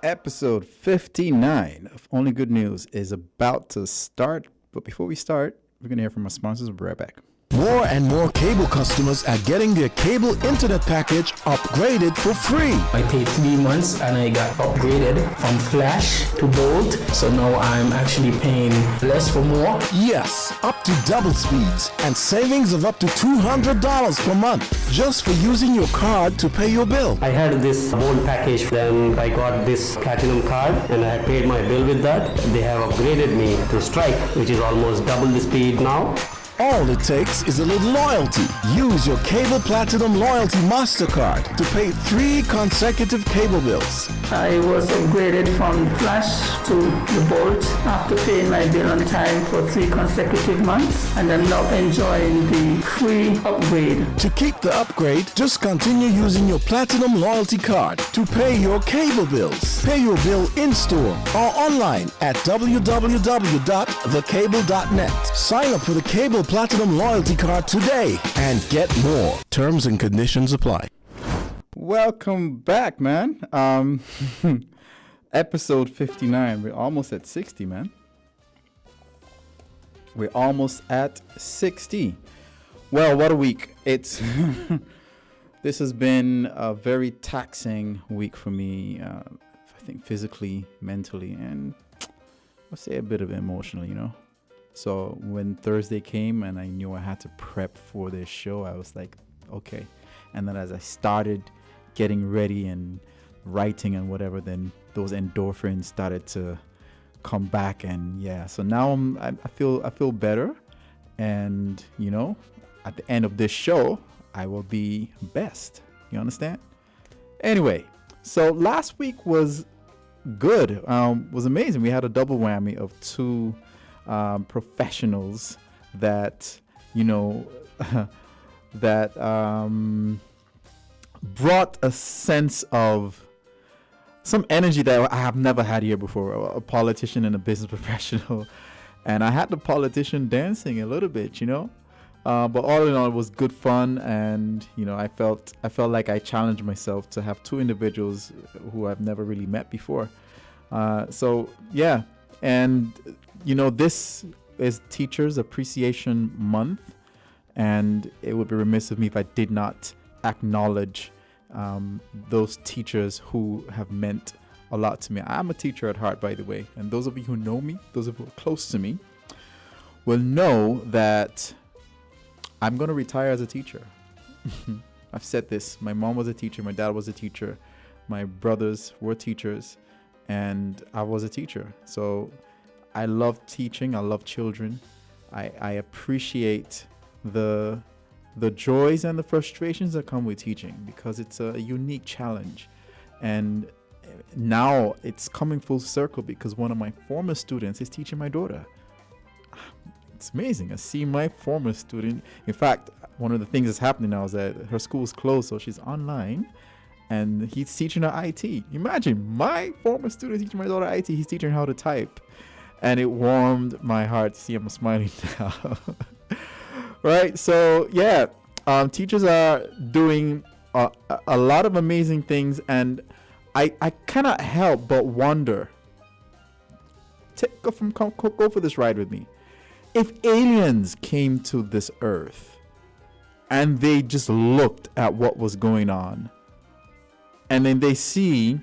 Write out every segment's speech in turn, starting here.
Episode 59 of Only Good News is about to start. But before we start, we're going to hear from our sponsors. We'll be right back. More and more cable customers are getting their cable internet package upgraded for free. I paid 3 months and I got upgraded from Flash to Bolt. So now I'm actually paying less for more. Yes, up to double speeds and savings of up to $200 per month just for using your card to pay your bill. I had this Bolt package, then I got this Platinum card and I paid my bill with that. They have upgraded me to Strike, which is almost double the speed now. All it takes is a little loyalty. Use your Cable Platinum Loyalty MasterCard to pay 3 consecutive cable bills. I was upgraded from Flash to the Bolt after paying my bill on time for 3 consecutive months, and I'm now enjoying the free upgrade. To keep the upgrade, just continue using your Platinum Loyalty Card to pay your cable bills. Pay your bill in-store or online at www.thecable.net. Sign up for the Cable Platinum Loyalty Card today and get more. Terms and conditions apply. Welcome back, man. Episode 59. We're almost at 60, man. We're almost at 60. Well, what a week. It's this has been a very taxing week for me. I think physically, mentally, and I'll say a bit of emotionally, So when Thursday came and I knew I had to prep for this show, I was like, okay. And then as I started getting ready and writing and whatever, then those endorphins started to come back, and so now I feel better, and at the end of this show I will be best. You understand? Anyway, so last week was good. Was amazing. We had a double whammy of 2 professionals that that brought a sense of some energy that I have never had here before. A politician and a business professional, and I had the politician dancing a little bit, but all in all, it was good fun, and I felt like I challenged myself to have 2 individuals who I've never really met before. And this is Teachers Appreciation Month, and it would be remiss of me if I did not acknowledge those teachers who have meant a lot to me. I'm a teacher at heart, by the way, and those of you who know me, those of you who are close to me, will know that I'm going to retire as a teacher. I've said this. My mom was a teacher. My dad was a teacher. My brothers were teachers, and I was a teacher. So I love teaching. I love children. I appreciate the joys and the frustrations that come with teaching, because it's a unique challenge. And now it's coming full circle, because one of my former students is teaching my daughter. It's amazing. I see my former student. In fact, one of the things that's happening now is that her school is closed, so she's online, and he's teaching her IT. Imagine my former student teaching my daughter IT. He's teaching her how to type, and it warmed my heart to see him smiling now. Right? So teachers are doing a lot of amazing things, and I cannot help but wonder. Go for this ride with me. If aliens came to this earth and they just looked at what was going on, and then they see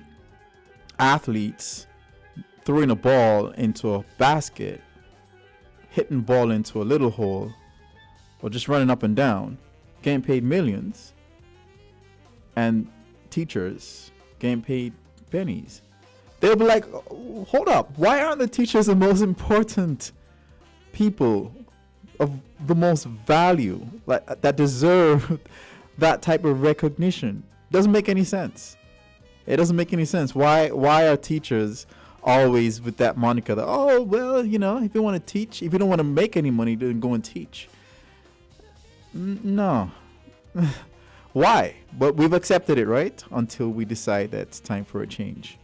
athletes throwing a ball into a basket, hitting ball into a little hole, or just running up and down, getting paid millions, and teachers getting paid pennies, they'll be like, hold up, why aren't the teachers the most important people of the most value, like that deserve that type of recognition? Doesn't make any sense. It doesn't make any sense. Why are teachers always with that moniker that, oh, well, if you want to teach, if you don't want to make any money, then go and teach? No. Why? But we've accepted it, right? Until we decide that it's time for a change.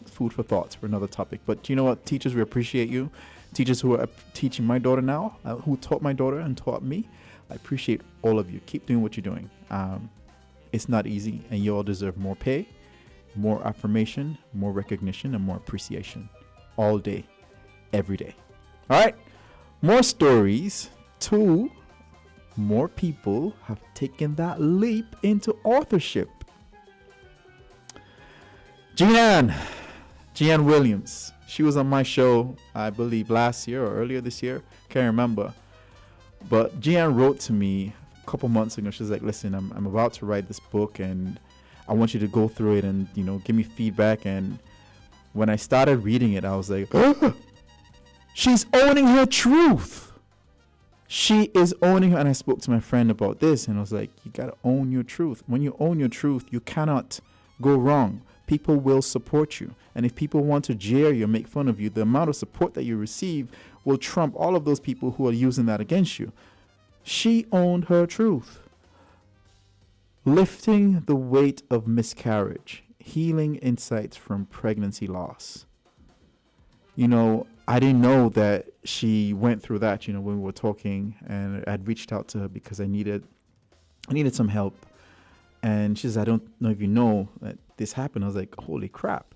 Food for thought for another topic. But you know what, teachers, we appreciate you. Teachers who are teaching my daughter now, who taught my daughter and taught me, I appreciate all of you. Keep doing what you're doing. It's not easy, and you all deserve more pay. more affirmation, more recognition, and more appreciation all day, every day. All right, more stories. 2 more people have taken that leap into authorship. Jeanne Williams. She was on my show, I believe, last year or earlier this year. Can't remember. But Jeanne wrote to me a couple months ago. She's like, listen, I'm about to write this book and I want you to go through it and, give me feedback. And when I started reading it, I was like, she's owning her truth. She is owning her. And I spoke to my friend about this and I was like, you got to own your truth. When you own your truth, you cannot go wrong. People will support you. And if people want to jeer you, make fun of you, the amount of support that you receive will trump all of those people who are using that against you. She owned her truth. Lifting the weight of miscarriage, healing insights from pregnancy loss. I didn't know that she went through that, when we were talking, and I'd reached out to her because I needed some help. And she says, I don't know if you know that this happened. I was like, holy crap.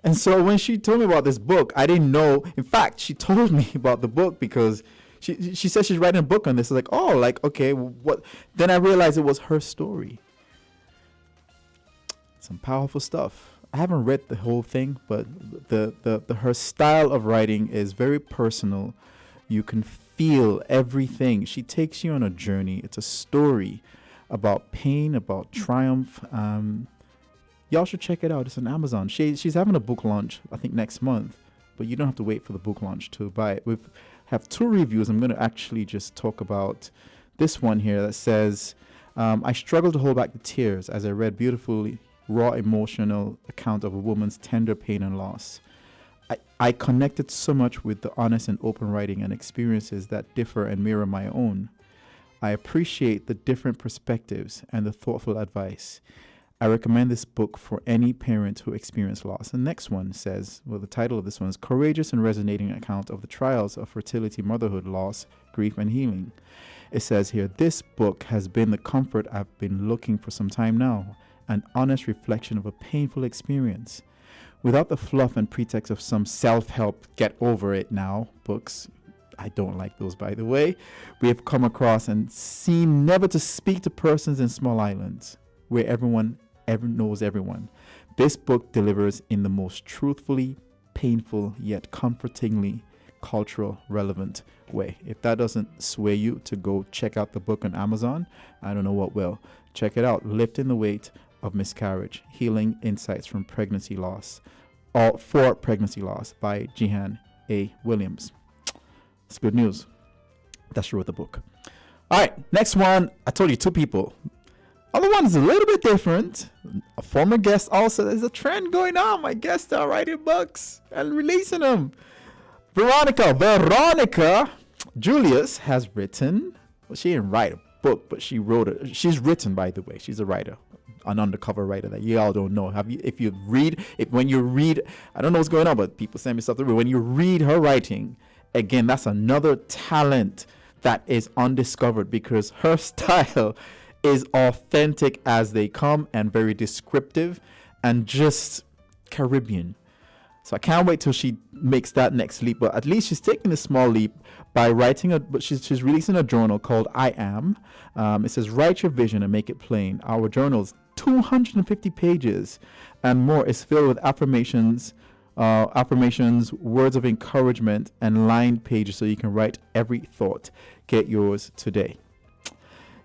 And so when she told me about this book, I didn't know. In fact, she told me about the book because she said she's writing a book on this. I was like, okay, what? Then I realized it was her story. Some powerful stuff. I haven't read the whole thing, but her style of writing is very personal. You can feel everything. She takes you on a journey. It's a story about pain, about triumph. Y'all should check it out. It's on Amazon. She's having a book launch, I think, next month, but you don't have to wait for the book launch to buy it. We have 2 reviews. I'm going to actually just talk about this one here that says, I struggled to hold back the tears as I read beautifully raw emotional account of a woman's tender pain and loss. I connected so much with the honest and open writing and experiences that differ and mirror my own. I appreciate the different perspectives and the thoughtful advice. I recommend this book for any parent who experienced loss. The next one says, the title of this one is Courageous and Resonating Account of the Trials of Fertility, Motherhood, Loss, Grief, and Healing. It says here, this book has been the comfort I've been looking for some time now, an honest reflection of a painful experience. Without the fluff and pretext of some self-help, get over it now books. I don't like those, by the way. We have come across and seem never to speak to persons in small islands where everyone knows everyone. This book delivers in the most truthfully, painful, yet comfortingly cultural relevant way. If that doesn't sway you to go check out the book on Amazon, I don't know what will. Check it out. Lifting the Weight of Miscarriage, Healing Insights from Pregnancy Loss, or for Pregnancy Loss by Jeanne A. Williams. It's good news. That's true with the book. All right, next one. I told you 2 people. Other one is a little bit different. A former guest also. There's a trend going on. My guests are writing books and releasing them. Veronica Julius has written. Well, she didn't write a book, but she wrote it. She's written, by the way. She's a writer, an undercover writer that you all don't know. When you read, I don't know what's going on, but people send me stuff through. When you read her writing, again, that's another talent that is undiscovered because her style is authentic as they come and very descriptive and just Caribbean. So I can't wait till she makes that next leap. But at least she's taking a small leap by writing but she's releasing a journal called I Am. It says, write your vision and make it plain. Our journal's 250 pages and more is filled with affirmations, words of encouragement, and lined pages so you can write every thought. Get yours today.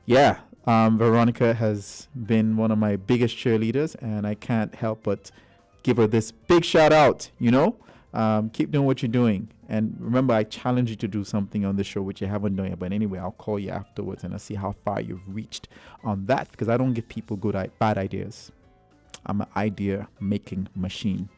Yeah. Veronica has been one of my biggest cheerleaders, and I can't help but give her this big shout out. Keep doing what you're doing, and remember, I challenge you to do something on the show which you haven't done yet. But anyway, I'll call you afterwards and I'll see how far you've reached on that, because I don't give people bad ideas. I'm an idea making machine.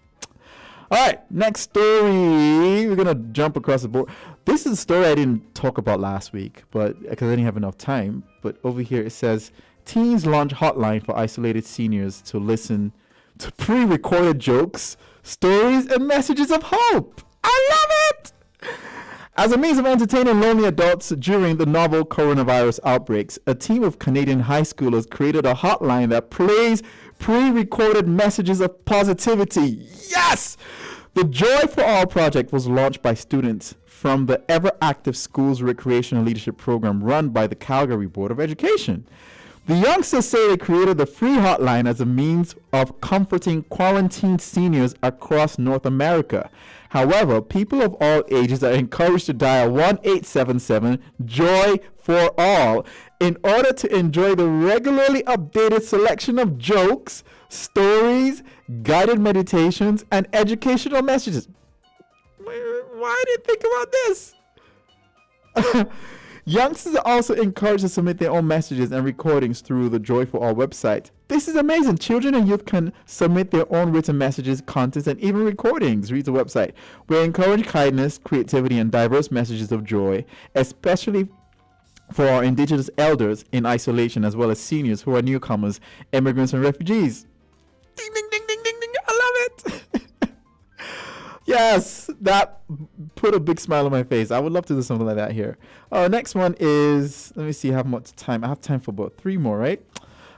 All right, next story. We're going to jump across the board. This is a story I didn't talk about last week, but because I didn't have enough time. But over here it says, teens launch hotline for isolated seniors to listen to pre-recorded jokes, stories, and messages of hope. I love it! As a means of entertaining lonely adults during the novel coronavirus outbreaks, a team of Canadian high schoolers created a hotline that plays pre-recorded messages of positivity. Yes! The Joy for All project was launched by students from the Ever Active Schools Recreational Leadership Program run by the Calgary Board of Education. The youngsters say they created the free hotline as a means of comforting quarantined seniors across North America. However, people of all ages are encouraged to dial 1-877-JOY for all in order to enjoy the regularly updated selection of jokes, stories, guided meditations, and educational messages. Why did I think about this? Youngsters are also encouraged to submit their own messages and recordings through the Joy for All website. This is amazing. Children and youth can submit their own written messages, contents, and even recordings. Read the website. We encourage kindness, creativity, and diverse messages of joy, especially for our Indigenous elders in isolation, as well as seniors who are newcomers, immigrants, and refugees. Ding, ding, ding, ding, ding, ding. I love it. Yes, that put a big smile on my face. I would love to do something like that here. Next one is, let me see how much time. I have time for about 3 more, right?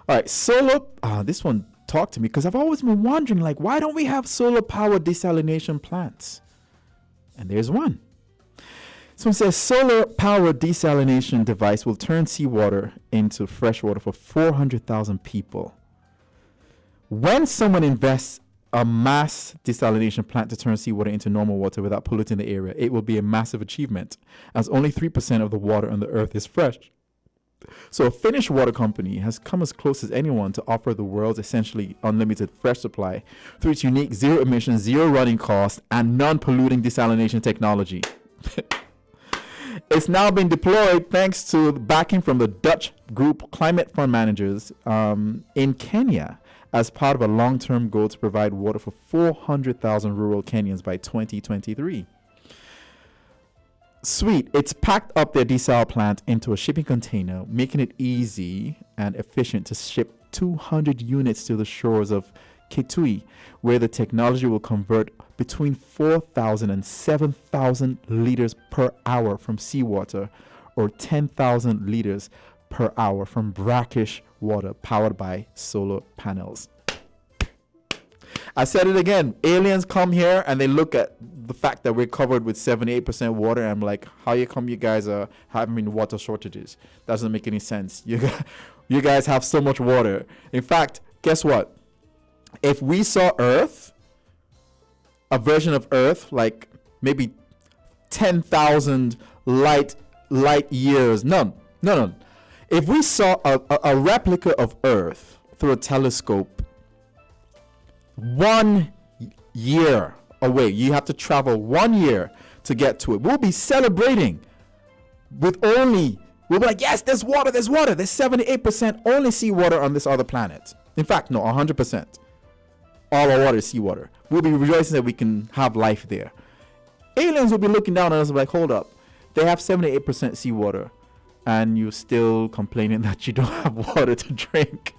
All right, solar. This one talked to me because I've always been wondering, like, why don't we have solar powered desalination plants? And there's one. This one says solar powered desalination device will turn seawater into fresh water for 400,000 people. When someone invests a mass desalination plant to turn seawater into normal water without polluting the area, it will be a massive achievement, as only 3% of the water on the earth is fresh. So a Finnish water company has come as close as anyone to offer the world's essentially unlimited fresh supply through its unique zero emission, zero running cost, and non-polluting desalination technology. It's now been deployed thanks to backing from the Dutch group Climate Fund Managers in Kenya, as part of a long-term goal to provide water for 400,000 rural Kenyans by 2023. Sweet. It's packed up their desal plant into a shipping container, making it easy and efficient to ship 200 units to the shores of Kitui, where the technology will convert between 4,000 and 7,000 liters per hour from seawater, or 10,000 liters per hour from brackish water powered by solar panels. I said it again. Aliens come here and they look at the fact that we're covered with 78% water. And I'm like, how come you guys are having water shortages? Doesn't make any sense. You guys have so much water. In fact, guess what? If we saw Earth, a version of Earth, like maybe 10,000 light years. No. If we saw a replica of Earth through a telescope 1 year away, you have to travel 1 year to get to it. We'll be celebrating we'll be like, yes, there's water. There's 78% only seawater on this other planet. In fact, no, 100%. All our water is seawater. We'll be rejoicing that we can have life there. Aliens will be looking down on us like, hold up. They have 78% seawater, and you're still complaining that you don't have water to drink.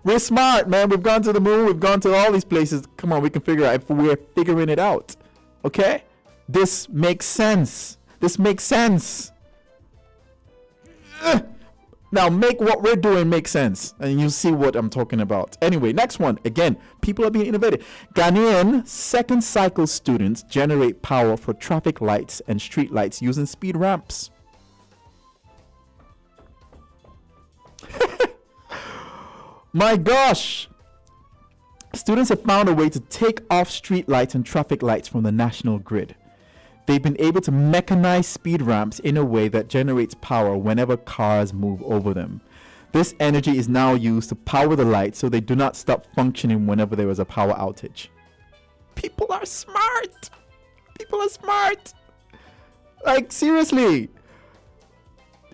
We're smart, man. We've gone to the moon. We've gone to all these places. Come on, we can figure out if we're figuring it out. Okay? This makes sense. Now make what we're doing make sense, and you see what I'm talking about. Anyway, next one. Again, people are being innovative. Ghanaian second cycle students generate power for traffic lights and street lights using speed ramps. My gosh! Students have found a way to take off street lights and traffic lights from the national grid. They've been able to mechanize speed ramps in a way that generates power whenever cars move over them. This energy is now used to power the lights so they do not stop functioning whenever there is a power outage. People are smart! Like, seriously!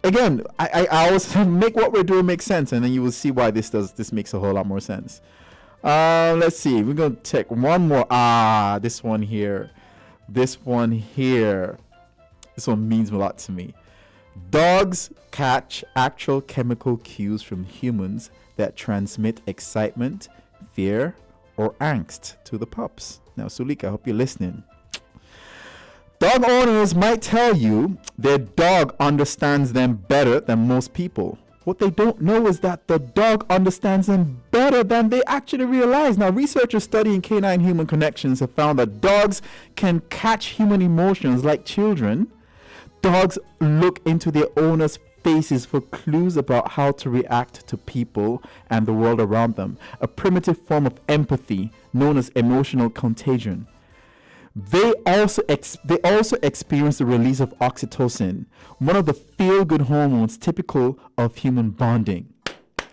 Again, I always make what we're doing make sense, and then you will see why this makes a whole lot more sense. Let's see. We're going to check one more. This one here. This one means a lot to me. Dogs catch actual chemical cues from humans that transmit excitement, fear, or angst to the pups. Now, Sulika, I hope you're listening. Dog owners might tell you their dog understands them better than most people, What they don't know is that the dog understands them better than they actually realize. Now, researchers studying canine human connections have found that dogs can catch human emotions like children. Dogs look into their owners' faces for clues about how to react to people and the world around them, a primitive form of empathy known as emotional contagion. They also experience the release of oxytocin, one of the feel-good hormones typical of human bonding.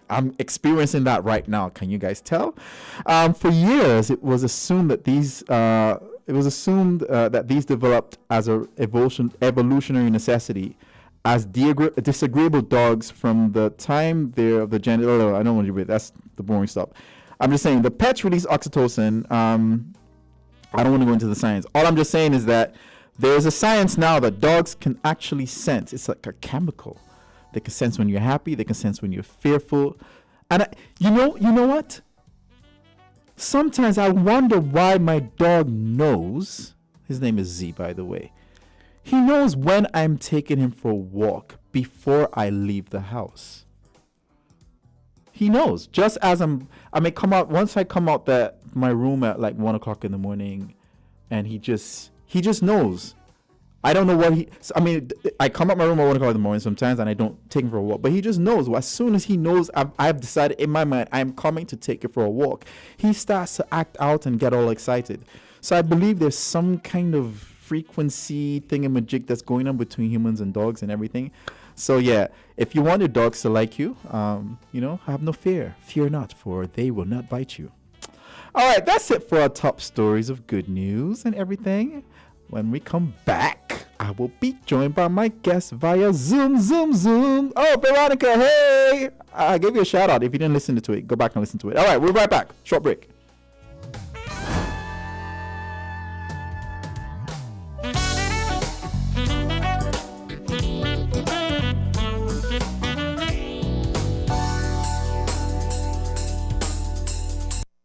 I'm experiencing that right now. Can you guys tell? For years, it was assumed that these developed as a evolutionary necessity, as disagreeable dogs from the time they're of the gender. Oh, I don't want to read. That's the boring stuff. I'm just saying the pets release oxytocin. I don't want to go into the science. All I'm just saying is that there's a science now that dogs can actually sense. It's like a chemical. They can sense when you're happy. They can sense when you're fearful. And you know what? Sometimes I wonder why my dog knows. His name is Z, by the way. He knows when I'm taking him for a walk before I leave the house. He knows. Just as I may come out, once I come out my room at like 1 o'clock in the morning, and he just knows. I don't know what I come out my room at 1 o'clock in the morning sometimes, and I don't take him for a walk, but he just knows. As soon as he knows I've decided in my mind I'm coming to take it for a walk, he starts to act out and get all excited. So I believe there's some kind of frequency thingamajig that's going on between humans and dogs and everything. So yeah, if you want your dogs to like you, have no fear. Fear not, for they will not bite you. All right, that's it for our top stories of good news and everything. When we come back, I will be joined by my guest via Zoom. Oh, Veronica, hey! I gave you a shout out. If you didn't listen to it, go back and listen to it. All right, we're right back. Short break.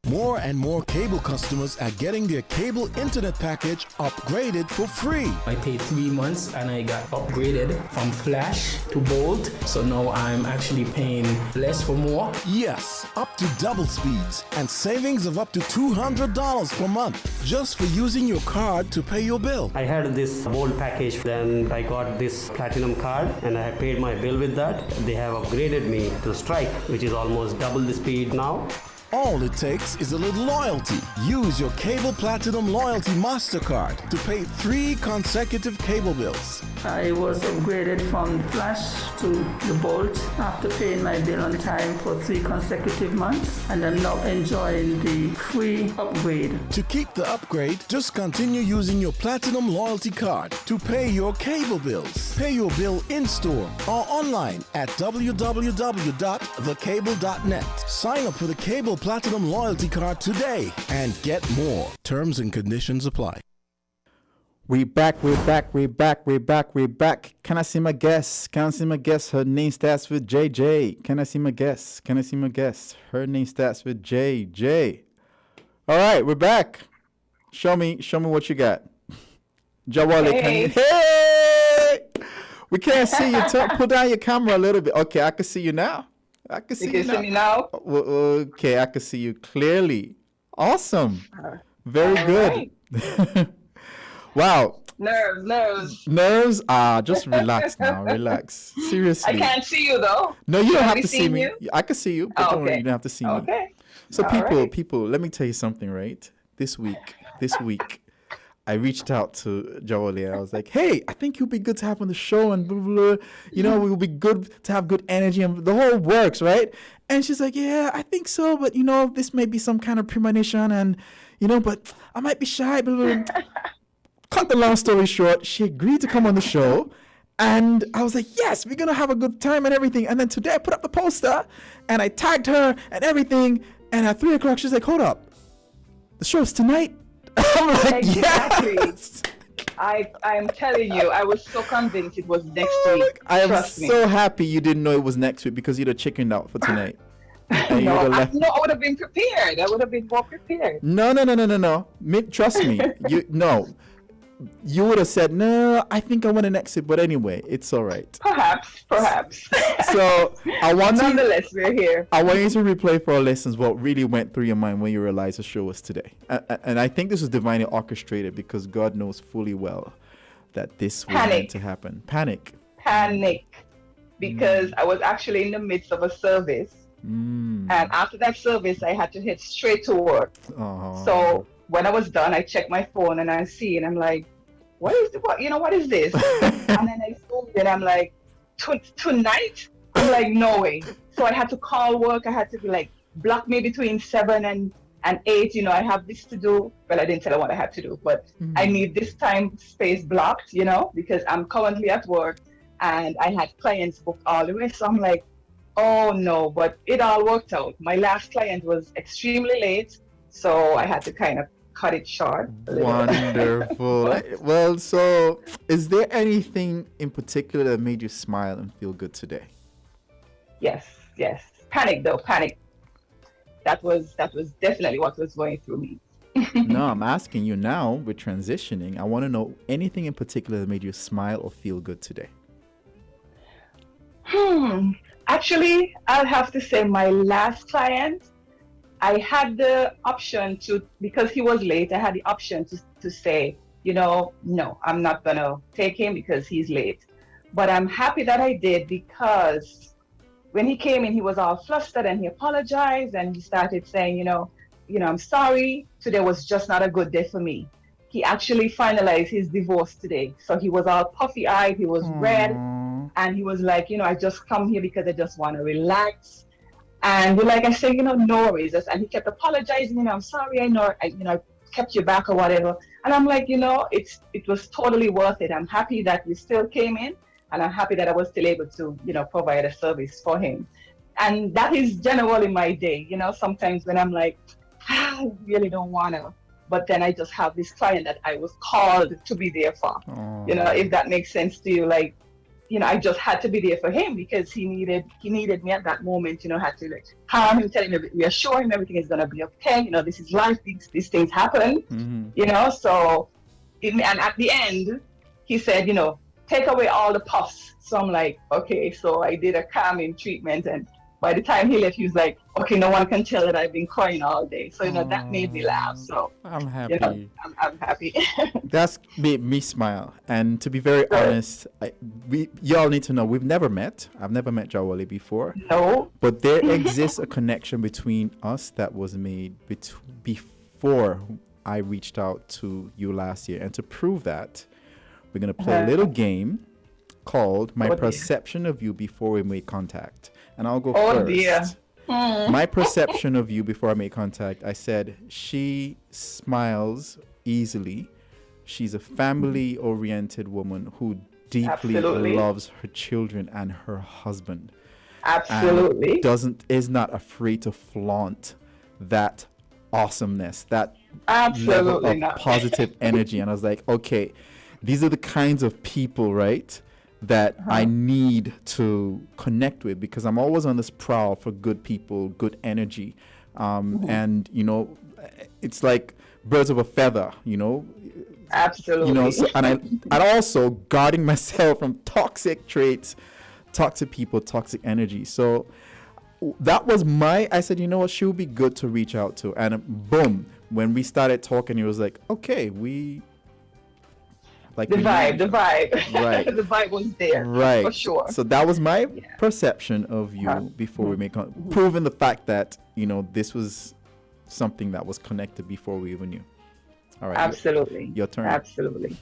More and more cable customers are getting their cable internet package upgraded for free. I paid 3 months and I got upgraded from flash to bolt. So now I'm actually paying less for more. Yes, up to double speeds and savings of up to $200 per month just for using your card to pay your bill. I had this bold package, then I got this platinum card and I have paid my bill with that. They have upgraded me to strike, which is almost double the speed now. All it takes is a little loyalty. Use your Cable Platinum Loyalty MasterCard to pay 3 consecutive cable bills. I was upgraded from Flash to the Bolt after paying my bill on time for 3 consecutive months, and I'm now enjoying the free upgrade. To keep the upgrade, just continue using your Platinum Loyalty Card to pay your cable bills. Pay your bill in-store or online at www.thecable.net. Sign up for the Cable Platinum Loyalty Card today and get more. Terms and conditions apply. We're back. Can I see my guest? Her name starts with JJ. Can I see my guest? Her name starts with JJ. All right, we're back. Show me what you got. Jawale, Hey. Hey! We can't see you. Put down your camera a little bit. Okay, I can see you now. I can see You can see me now? Okay, I can see you clearly. Awesome. Very All good. Wow. Nerves. Just relax now. Relax. Seriously. I can't see you though. No, you don't have me to see seeing me. you? I can see you, but Oh, don't worry, okay. you don't have to see me. Okay. So All people, right. let me tell you something, right? This week, I reached out to Jawale. I was like, hey, I think you'll be good to have on the show, and blah, blah, blah. We will be good to have good energy and the whole works, right? And she's like, yeah, I think so, but this may be some kind of premonition, and but I might be shy, blah, blah, blah. Cut the long story short, she agreed to come on the show, and I was like, yes, we're gonna have a good time and everything. And then today I put up the poster and I tagged her and everything, and at 3 o'clock she's like, hold up, the show's tonight. I'm like, Exactly. yes. I'm telling you, I was so convinced it was next week. I am Trust me. so happy you didn't know it was next week, because you'd have chickened out for tonight. And you No, would've I left. would have been prepared. I would have been more prepared. No. Trust me. you would have said, no, I think I want an exit, but anyway, it's all right. Perhaps. So Nonetheless, we're here. I want you to replay for our listeners what really went through your mind when you realized the show was today. And I think this was divinely orchestrated because God knows fully well that this was meant to happen. Panic. Because I was actually in the midst of a service. And after that service, I had to head straight to work. So when I was done, I checked my phone and I see, and I'm like, what is this? And then I saw it and I'm like, tonight? I'm like, no way. So I had to call work. I had to be like, block me between 7 and 8. I have this to do. Well, I didn't tell her what I had to do, but I need this time space blocked, because I'm currently at work and I had clients booked all the way. So I'm like, oh no, but it all worked out. My last client was extremely late, so I had to kind of cut it short. Wonderful. Well, so is there anything in particular that made you smile and feel good today? Yes. Panic. That was definitely what was going through me. No, I'm asking you now, we're transitioning. I want to know anything in particular that made you smile or feel good today. Actually, I'll have to say my last client, I had the option to, because he was late, I had the option to say, no, I'm not going to take him because he's late. But I'm happy that I did, because when he came in, he was all flustered and he apologized and he started saying, I'm sorry, today was just not a good day for me. He actually finalized his divorce today. So he was all puffy-eyed, he was red. And he was like, I just come here because I just want to relax. And I said, no worries. And he kept apologizing, I'm sorry, I know, I kept you back or whatever. And I'm like, it was totally worth it. I'm happy that you still came in, and I'm happy that I was still able to, provide a service for him. And that is generally my day. Sometimes when I'm like, I really don't want to. But then I just have this client that I was called to be there for. If that makes sense to you, I just had to be there for him because he needed me at that moment. Had to calm him, tell him, reassure him everything is gonna be okay. This is life. These things happen. So, and at the end, he said, take away all the puffs. So I'm like, okay. So I did a calming treatment, and by the time he left, he was like, okay, no one can tell that I've been crying all day. So, that made me laugh. So I'm happy. I'm happy. That's made me smile. And to be very honest, y'all need to know, we've never met. I've never met Jawali before. No. But there exists a connection between us that was made before I reached out to you last year. And to prove that, we're going to play a little game called My Perception of You Before We Made Contact. And I'll go first. Dear. My perception of you before I made contact, I said, she smiles easily. She's a family-oriented woman who deeply loves her children and her husband. Absolutely. And is not afraid to flaunt that awesomeness, that level of positive energy. And I was like, okay, these are the kinds of people, right, that I need to connect with, because I'm always on this prowl for good people, good energy. And, it's like birds of a feather, Absolutely. So, and also guarding myself from toxic traits, toxic people, toxic energy. So that was I said, what, she would be good to reach out to. And boom, when we started talking, it was like, okay, the vibe. Right. The vibe was there. Right. For sure. So that was my perception of you before we make proving the fact that, this was something that was connected before we even knew. All right. Absolutely. Your turn. Absolutely.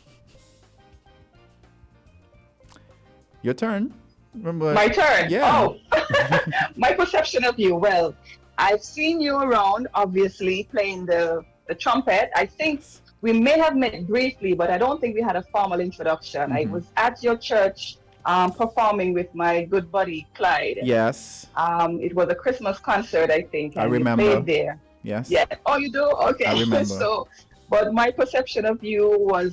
Your turn. Remember? My turn. Yeah. Oh. My perception of you. Well, I've seen you around, obviously, playing the trumpet. I think we may have met briefly, but I don't think we had a formal introduction. I was at your church performing with my good buddy, Clyde. Yes. It was a Christmas concert, I think. And I remember. You played there. Yes. Yeah. Oh, you do? Okay. I remember. But my perception of you was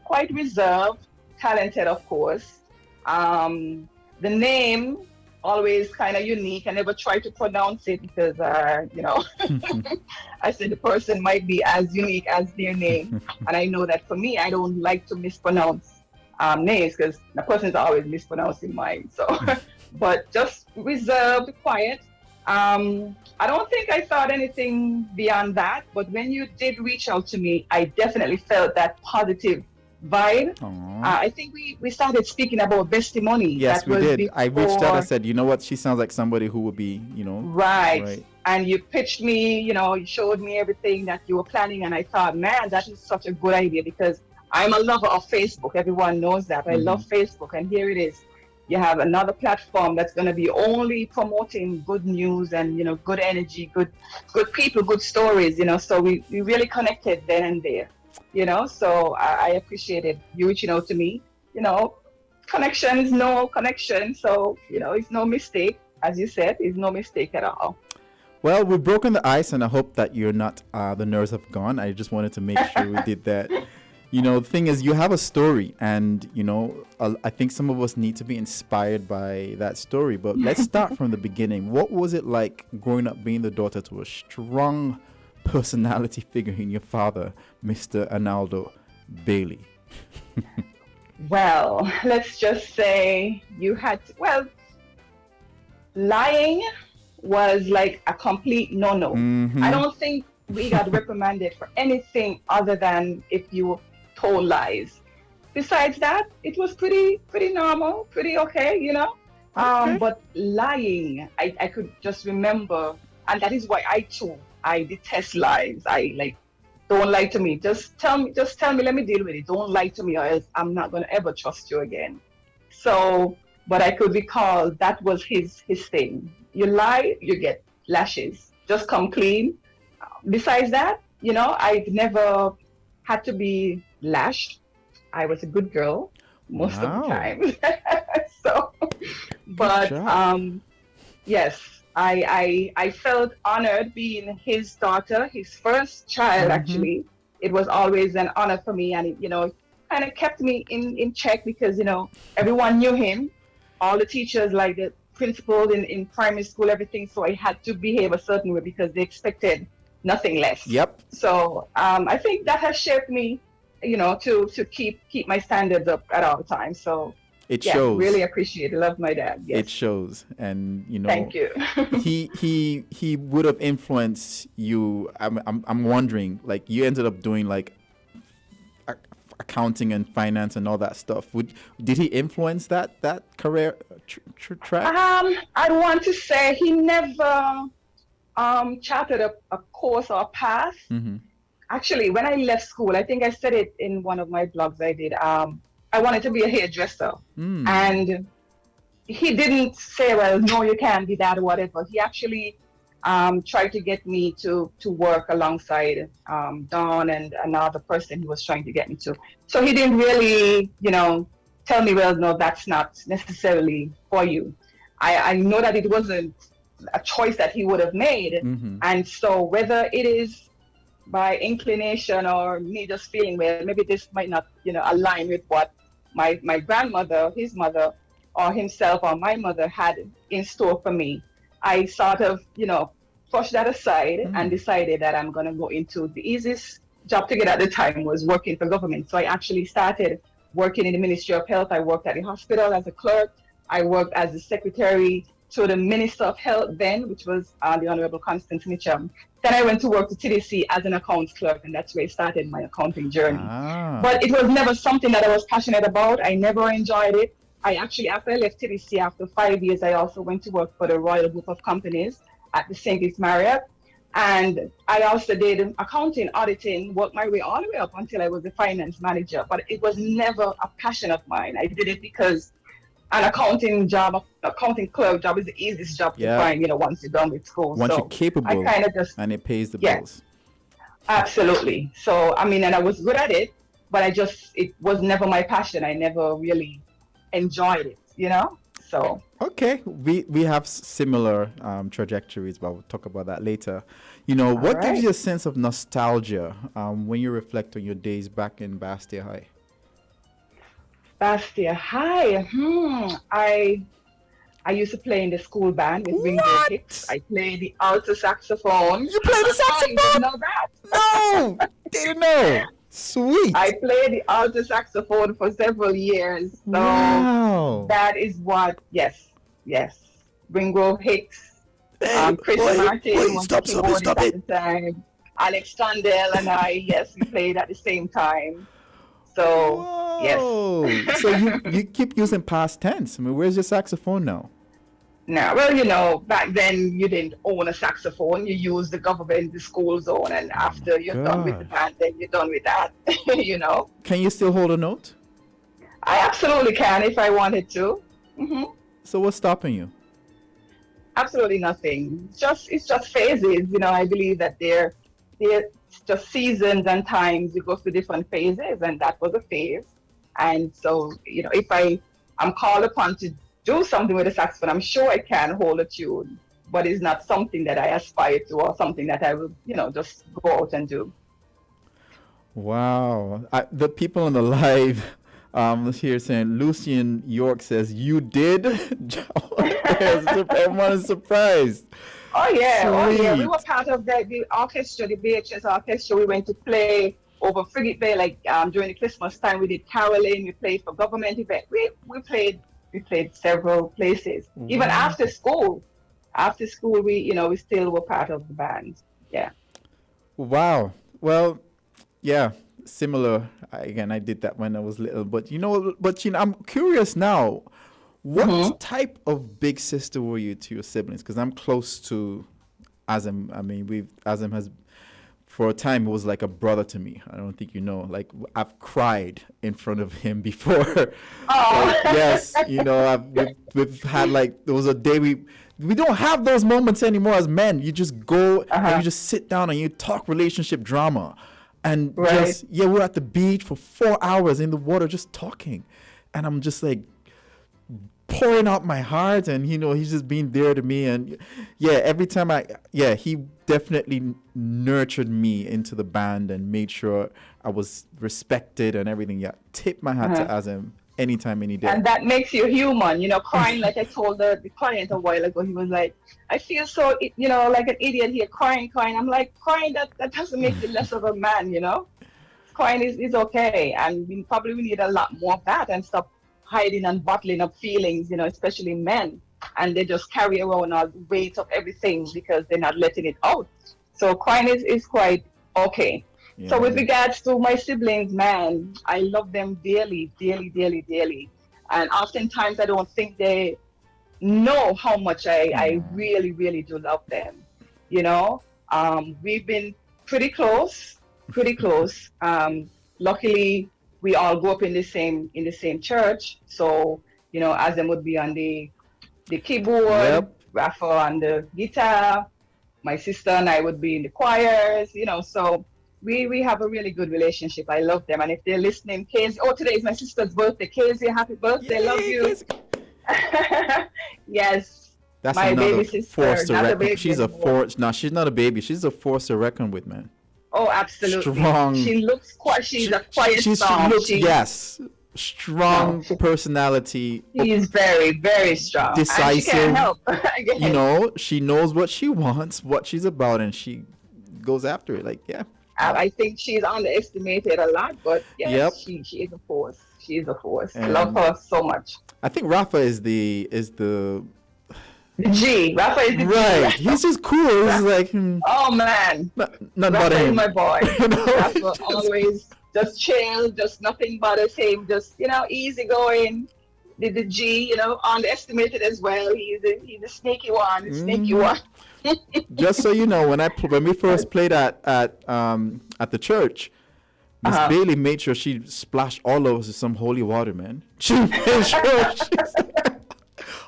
quite reserved, talented, of course. The name always kind of unique. I never try to pronounce it because, I said the person might be as unique as their name. And I know that for me, I don't like to mispronounce names because the person is always mispronouncing mine. So, but just reserved, quiet. I don't think I thought anything beyond that. But when you did reach out to me, I definitely felt that positive vibe. I think we started speaking about testimony. Yes, that we was did. I reached out. I before- said, you know what? She sounds like somebody who would be, Right. And you pitched me, you showed me everything that you were planning. And I thought, man, that is such a good idea because I'm a lover of Facebook. Everyone knows that. I love Facebook. And here it is. You have another platform that's going to be only promoting good news and, good energy, good people, good stories, So we really connected then and there, So I appreciated you reaching out to me. Connection is no connection. So, it's no mistake. As you said, it's no mistake at all. Well, we've broken the ice, and I hope that you're not, the nerves have gone. I just wanted to make sure we did that. The thing is, you have a story, and, I think some of us need to be inspired by that story. But let's start from the beginning. What was it like growing up being the daughter to a strong personality figure in your father, Mr. Arnaldo Bailey? Well, let's just say you had, lying was like a complete no-no. I don't think we got reprimanded for anything other than if you told lies. Besides that, it was pretty normal, pretty okay, Okay. But lying, I could just remember, and that is why I detest lies. I don't lie to me. Just tell me, let me deal with it. Don't lie to me or else I'm not gonna ever trust you again. So, but I could recall that was his thing. You lie, you get lashes. Just come clean. Besides that, I've never had to be lashed. I was a good girl most of the time. So, but yes, I felt honored being his daughter, his first child. Actually, it was always an honor for me, and it, kind of kept me in check because everyone knew him, all the teachers, like the principal in primary school, everything. So I had to behave a certain way because they expected nothing less. Yep. So I think that has shaped me, to keep my standards up at all times. So It yeah, shows. really appreciate it. Love my dad. Yes. It shows, and Thank you. he would have influenced you. I'm wondering, like, you ended up doing like accounting and finance and all that stuff. Did he influence that career track? I want to say he never charted a course or a path. Actually, when I left school, I think I said it in one of my blogs I did. I wanted to be a hairdresser, and he didn't say, well, no, you can't be that or whatever. He actually tried to get me to work alongside Don and another person he was trying to get me to. So he didn't really, tell me, well, no, that's not necessarily for you. I know that it wasn't a choice that he would have made. And so whether it is by inclination or me just feeling, well, maybe this might not, align with what my grandmother, his mother, or himself or my mother had in store for me, I sort of, pushed that aside and decided that I'm going to go into the easiest job to get at the time was working for government. So I actually started working in the Ministry of Health. I worked at the hospital as a clerk. I worked as the secretary to the Minister of Health then, which was the Honorable Constance Mitchum. Then I went to work to TDC as an accounts clerk, and that's where I started my accounting journey. But it was never something that I was passionate about. I never enjoyed it. I actually, after I left TDC, after 5 years, I also went to work for the Royal Group of Companies at the St Kitts Marriott. And I also did accounting, auditing, worked my way all the way up until I was the finance manager. But it was never a passion of mine. I did it because an accounting clerk job is the easiest job to find, once you're done with school. Once you're capable, I kind of just, and it pays the bills. Absolutely. So, and I was good at it, but it was never my passion. I never really enjoyed it, so. Okay, we have similar trajectories, but we'll talk about that later. What gives you a sense of nostalgia when you reflect on your days back in Bastia High? Bastia High. I used to play in the school band with Ringo What? Hicks. I played the alto saxophone. You play the You saxophone? didn't know that? No, didn't know. Sweet. I played the alto saxophone for several years. So Wow. that is what, yes. Ringo Hicks, Chris Martin was the keyboardist at the time. Alex Tondell and I, yes, we played at the same time. So, yes. Whoa. So you keep using past tense. I mean, where's your saxophone now? Now, well, you know, back then you didn't own a saxophone. You used the government, the school zone, and after you're done with the band, then you're done with that, you know. Can you still hold a note? I absolutely can if I wanted to. So what's stopping you? Absolutely nothing. It's just phases, you know. I believe that they're just seasons and times. You go through different phases, and that was a phase. And so, you know, if I'm called upon to do something with a saxophone, I'm sure I can hold a tune, but it's not something that I aspire to or something that I will, you know, just go out and do. Wow. The people on the live here saying, Lucian York says, you did? Everyone is surprised. Oh yeah, Sweet. We were part of the orchestra, the BHS orchestra. We went to play over Frigate Bay, like during the Christmas time. We did caroling. We played for government events. We played several places. Wow. Even after school. After school, we still were part of the band. Yeah. Wow. Well, yeah, similar. I did that when I was little, but I'm curious now. What type of big sister were you to your siblings? Because I'm close to Azim. I mean, Azim has, for a time, it was like a brother to me. I don't think you know. Like, I've cried in front of him before. Oh. Yes, we've had like, there was a day we don't have those moments anymore as men. You just go and you just sit down and you talk relationship drama. And we're at the beach for 4 hours in the water just talking. And I'm just like, pouring out my heart, and he's just being there to me. And every time he definitely nurtured me into the band and made sure I was respected and everything. Tip my hat to Azim anytime, any day. And that makes you human, crying. Like I told the client a while ago, he was like, I feel so like an idiot here, crying. I'm like, crying, that doesn't make you less of a man. Crying is okay, and we need a lot more of that, and stop hiding and bottling up feelings, especially men, and they just carry around all the weight of everything because they're not letting it out. So crying is quite okay. Yeah. So with regards to my siblings, man, I love them dearly, dearly, dearly, dearly. And oftentimes I don't think they know how much I really, really do love them. We've been pretty close. Luckily, we all grew up in the same church. So, Azem would be on the keyboard, Rafa on the guitar, my sister and I would be in the choirs, so we have a really good relationship. I love them. And if they're listening, Casey, today is my sister's birthday. Casey, happy birthday. Yay, love you. Yes. That's my another baby sister. Force to reckon. She's a force. No, she's not a baby. She's a force to reckon with, man. Oh, absolutely. Strong. She looks quiet. She's a quiet storm. Strong personality. She's very, very strong. Decisive. And she can't help. She knows what she wants, what she's about, and she goes after it. I think she's underestimated a lot, but she is a force. She is a force. I love her so much. I think Rafa is the G. Rafa is the right. G. He's just cool. He's like, oh man, not about him. My boy. Rafa always just chill, just nothing bothers him. Just easy going. The G, underestimated as well. He's a sneaky one. The sneaky one. Just so you know, when we first played at the church, Miss Bailey made sure she splashed all of us with some holy water, man. She made sure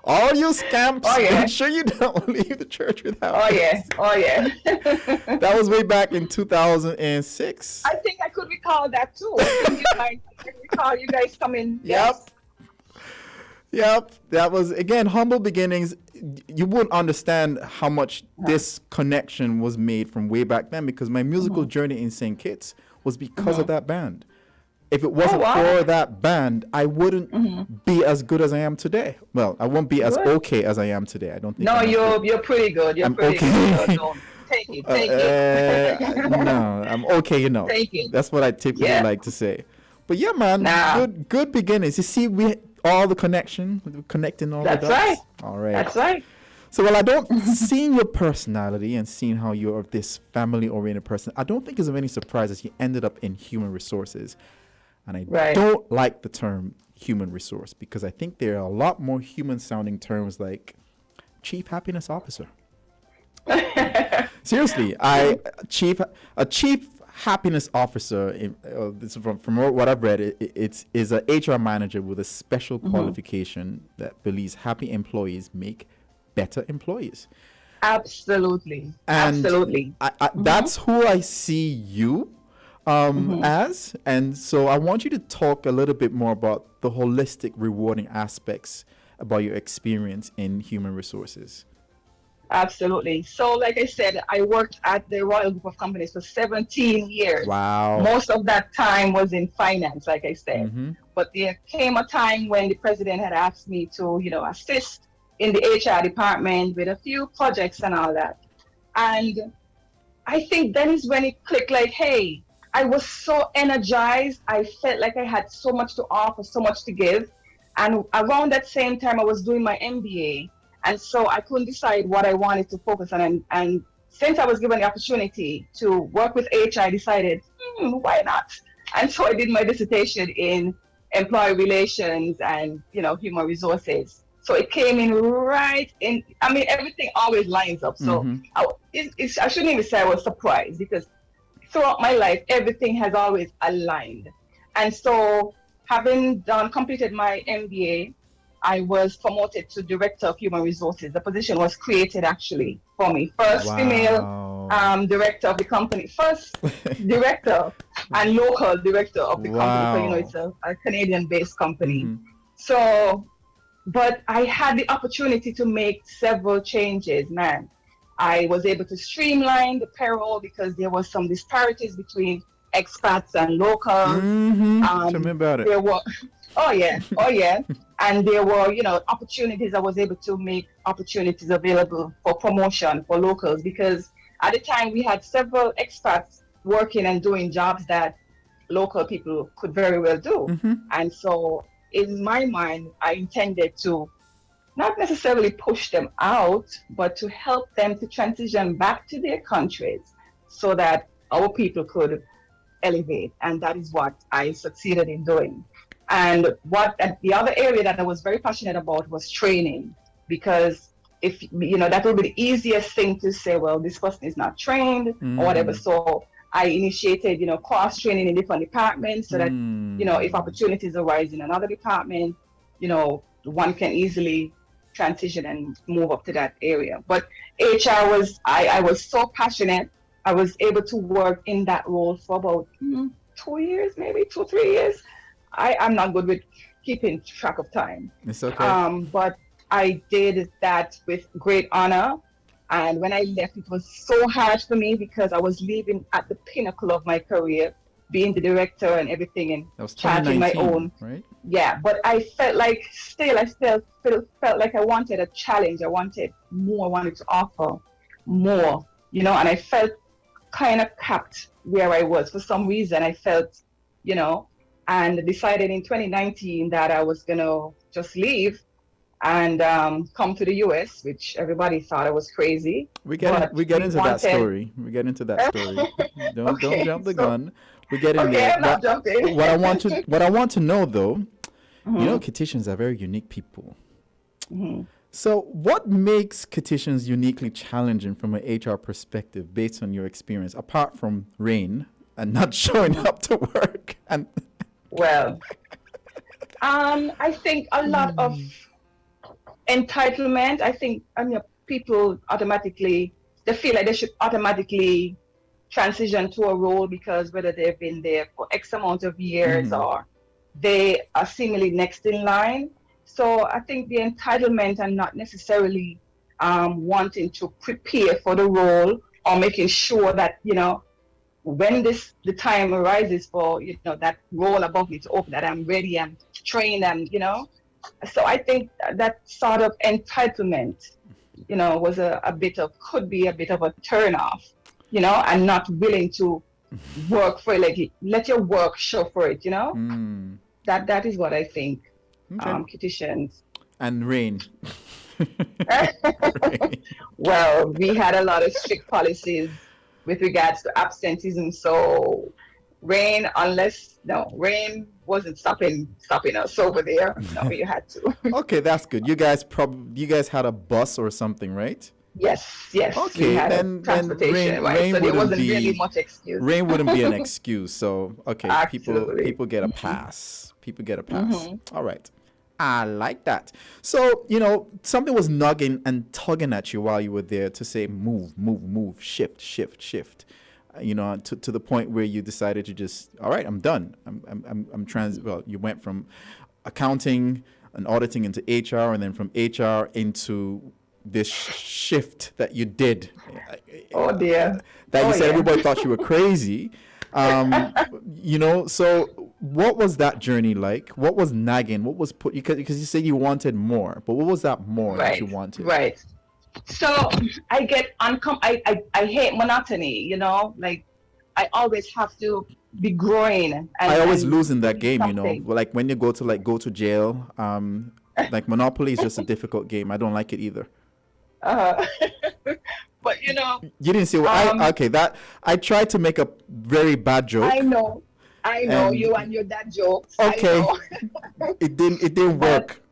all you scamps, make sure you don't leave the church without Oh yeah. That was way back in 2006. I think I could recall that too. I can recall you guys coming. Yep. That was, again, humble beginnings. You wouldn't understand how much this connection was made from way back then, because my musical journey in St. Kitts was because of that band. if it wasn't wow. for that band, I wouldn't be as good as I am today. Well, I won't be as Good. okay as I am today. I don't think. No, I'm as good. you're pretty good. You're I'm pretty okay. good. No, don't. Take it. Take it. No, I'm okay. Take it. That's what I typically Yeah. like to say. But yeah, man, Nah. good beginnings. You see, we all the connecting all That's the dots. right. All right. That's right. So, well, I don't seeing your personality and seeing how you're this family-oriented person. I don't think it's of any surprise that you ended up in human resources, and I Right. don't like the term human resource because I think there are a lot more human-sounding terms like chief happiness officer. Seriously, a chief happiness officer. This is from what I've read. Is a HR manager with a special qualification that believes happy employees make better employees. Absolutely. And Absolutely. that's who I see you as. And so I want you to talk a little bit more about the holistic, rewarding aspects about your experience in human resources. Absolutely. So, like I said, I worked at the Royal Group of Companies for 17 years. Wow. Most of that time was in finance, like I said. But there came a time when the president had asked me to, assist in the HR department with a few projects and all that. And I think then is when it clicked like, hey, I was so energized. I felt like I had so much to offer, so much to give. And around that same time, I was doing my MBA. And so I couldn't decide what I wanted to focus on. And since I was given the opportunity to work with HR, I decided, why not? And so I did my dissertation in employee relations and, human resources. So it came in right in, everything always lines up. So I shouldn't even say I was surprised because throughout my life, everything has always aligned. And so having completed my MBA, I was promoted to Director of Human Resources. The position was created actually for me. First female director of the company. First director and local director of the company. So, it's a Canadian-based company. So, but I had the opportunity to make several changes, man. I was able to streamline the payroll because there was some disparities between expats and locals. Tell me about it. There were, oh yeah. And there were, opportunities. I was able to make opportunities available for promotion for locals because at the time we had several expats working and doing jobs that local people could very well do. And so in my mind, I intended to not necessarily push them out, but to help them to transition back to their countries so that our people could elevate. And that is what I succeeded in doing. And the other area that I was very passionate about was training, because if that would be the easiest thing to say, well, this person is not trained or whatever. So I initiated, cross training in different departments so that, if opportunities arise in another department, one can easily transition and move up to that area. But HR I was so passionate. I was able to work in that role for about 2 years, maybe 2-3 years. I'm not good with keeping track of time. It's okay. But I did that with great honor. And when I left, it was so hard for me because I was leaving at the pinnacle of my career, being the director and everything and That was charging my 2019, own. right? Yeah, but I felt like I still felt like I wanted a challenge. I wanted more. I wanted to offer more, and I felt kind of capped where I was. For some reason, I felt, and decided in 2019 that I was going to just leave and come to the US, which everybody thought I was crazy. We get into that story. Don't jump the gun. We get in there. I'm not jumping. What I want to know though, Kittitians are very unique people. So what makes Kittitians uniquely challenging from an HR perspective based on your experience, apart from rain and not showing up to work? And well, I think a lot of entitlement. I think people automatically they feel like they should automatically transition to a role because whether they've been there for X amount of years or they are seemingly next in line. So I think the entitlement and not necessarily wanting to prepare for the role or making sure that when the time arises for, that role above me to open, that I'm ready, I'm trained, so I think that sort of entitlement, was could be a bit of a turn off, and not willing to work for it, like let your work show for it, that is what I think. Kittians. And Rain. Well, we had a lot of strict policies with regards to absenteeism, so Rain wasn't stopping us over there. No, you had to. Okay, that's good. You guys had a bus or something, right? Yes. Okay, we had then transportation, right? Rain So there wouldn't wasn't be, really much excuse. Rain wouldn't be an excuse. So okay, Absolutely. people get a pass. People get a pass. All right. I like that. So, something was nugging and tugging at you while you were there to say move, shift. To the point where you decided to just, all right, I'm done. You went from accounting and auditing into HR, and then from HR into this shift that you did. Oh dear. That you said everybody thought you were crazy. So what was that journey like? What was nagging? What was because you said you wanted more, but what was that more that you wanted? Right. So I get I hate monotony, like I always have to be growing. And I always lose in that game, something. like when you go to jail, like Monopoly is just a difficult game. I don't like it either. But you didn't see what I tried to make a very bad joke. I know you and your dad jokes. Okay. I know. It didn't work.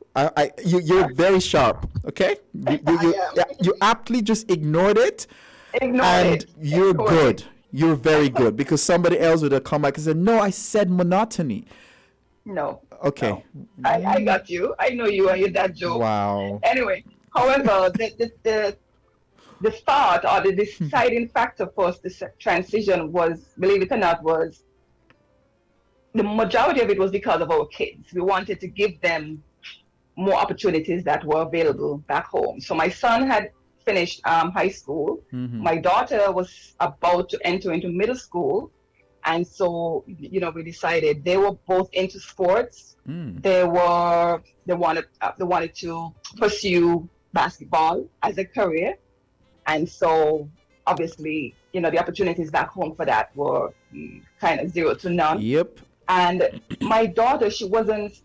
You're very sharp. Okay. You aptly just ignored it. You're good. You're very good, because somebody else would have come back and said, "No, I said monotony." No. Okay. No. I got you. I know you and your dad jokes. Wow. Anyway, however, the thought or the deciding factor for us, this transition was, believe it or not, was the majority of it was because of our kids. We wanted to give them more opportunities that were available back home. So my son had finished high school. My daughter was about to enter into middle school. And so, we decided they were both into sports. They wanted to pursue basketball as a career. And so obviously, the opportunities back home for that were kind of 0 to none. Yep. And my daughter, she wasn't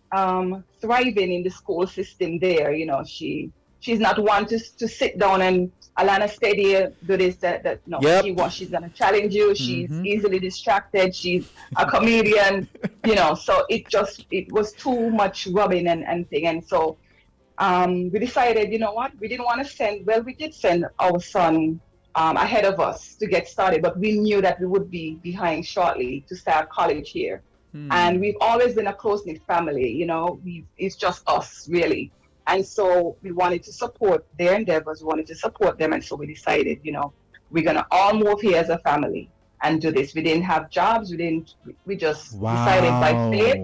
thriving in the school system there. She's not one to sit down and Alana steady, do this, that. No, yep. She's gonna challenge you. She's easily distracted. She's a comedian, so it was too much rubbing and thing. And so we decided, you know what, we didn't want to we did send our son ahead of us to get started, but we knew that we would be behind shortly to start college here. And we've always been a close-knit family, it's just us, really. And so we wanted to support their endeavors, we wanted to support them. And so we decided, we're going to all move here as a family and do this. We didn't have jobs. We just decided by faith.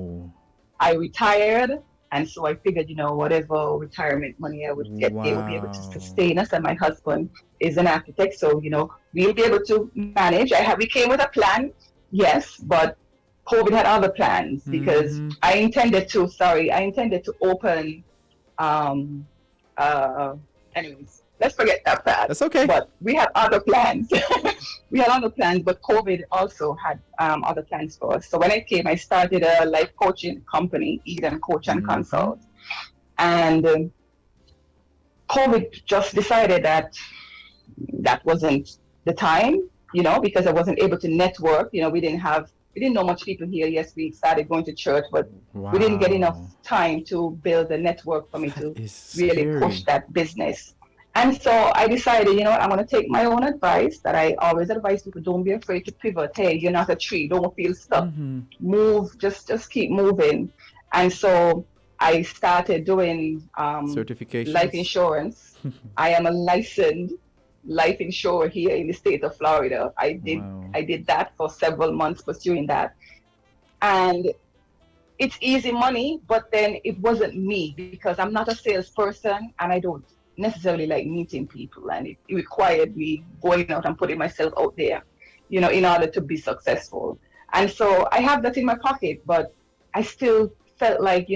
I retired. And so I figured, whatever retirement money I would get, they would be able to sustain us. And my husband is an architect. So, we'll be able to manage. We came with a plan, yes, but COVID had other plans because I intended to open, anyways, let's forget that part. That's okay. But we had other plans. But COVID also had other plans for us. So when I came, I started a life coaching company, Eden Coach and Consult. And COVID just decided that wasn't the time, because I wasn't able to network. We didn't know much people here. Yes, we started going to church, but we didn't get enough time to build a network for me to really push that business. And so I decided, I'm going to take my own advice that I always advise people: don't be afraid to pivot. Hey, you're not a tree. Don't feel stuck. Move. Just keep moving. And so I started doing certifications, life insurance. I am a licensed life insurer here in the state of Florida. I did that for several months, pursuing that. And it's easy money, but then it wasn't me, because I'm not a salesperson and I don't necessarily like meeting people, and it required me going out and putting myself out there, in order to be successful. And so I have that in my pocket, but I still felt like,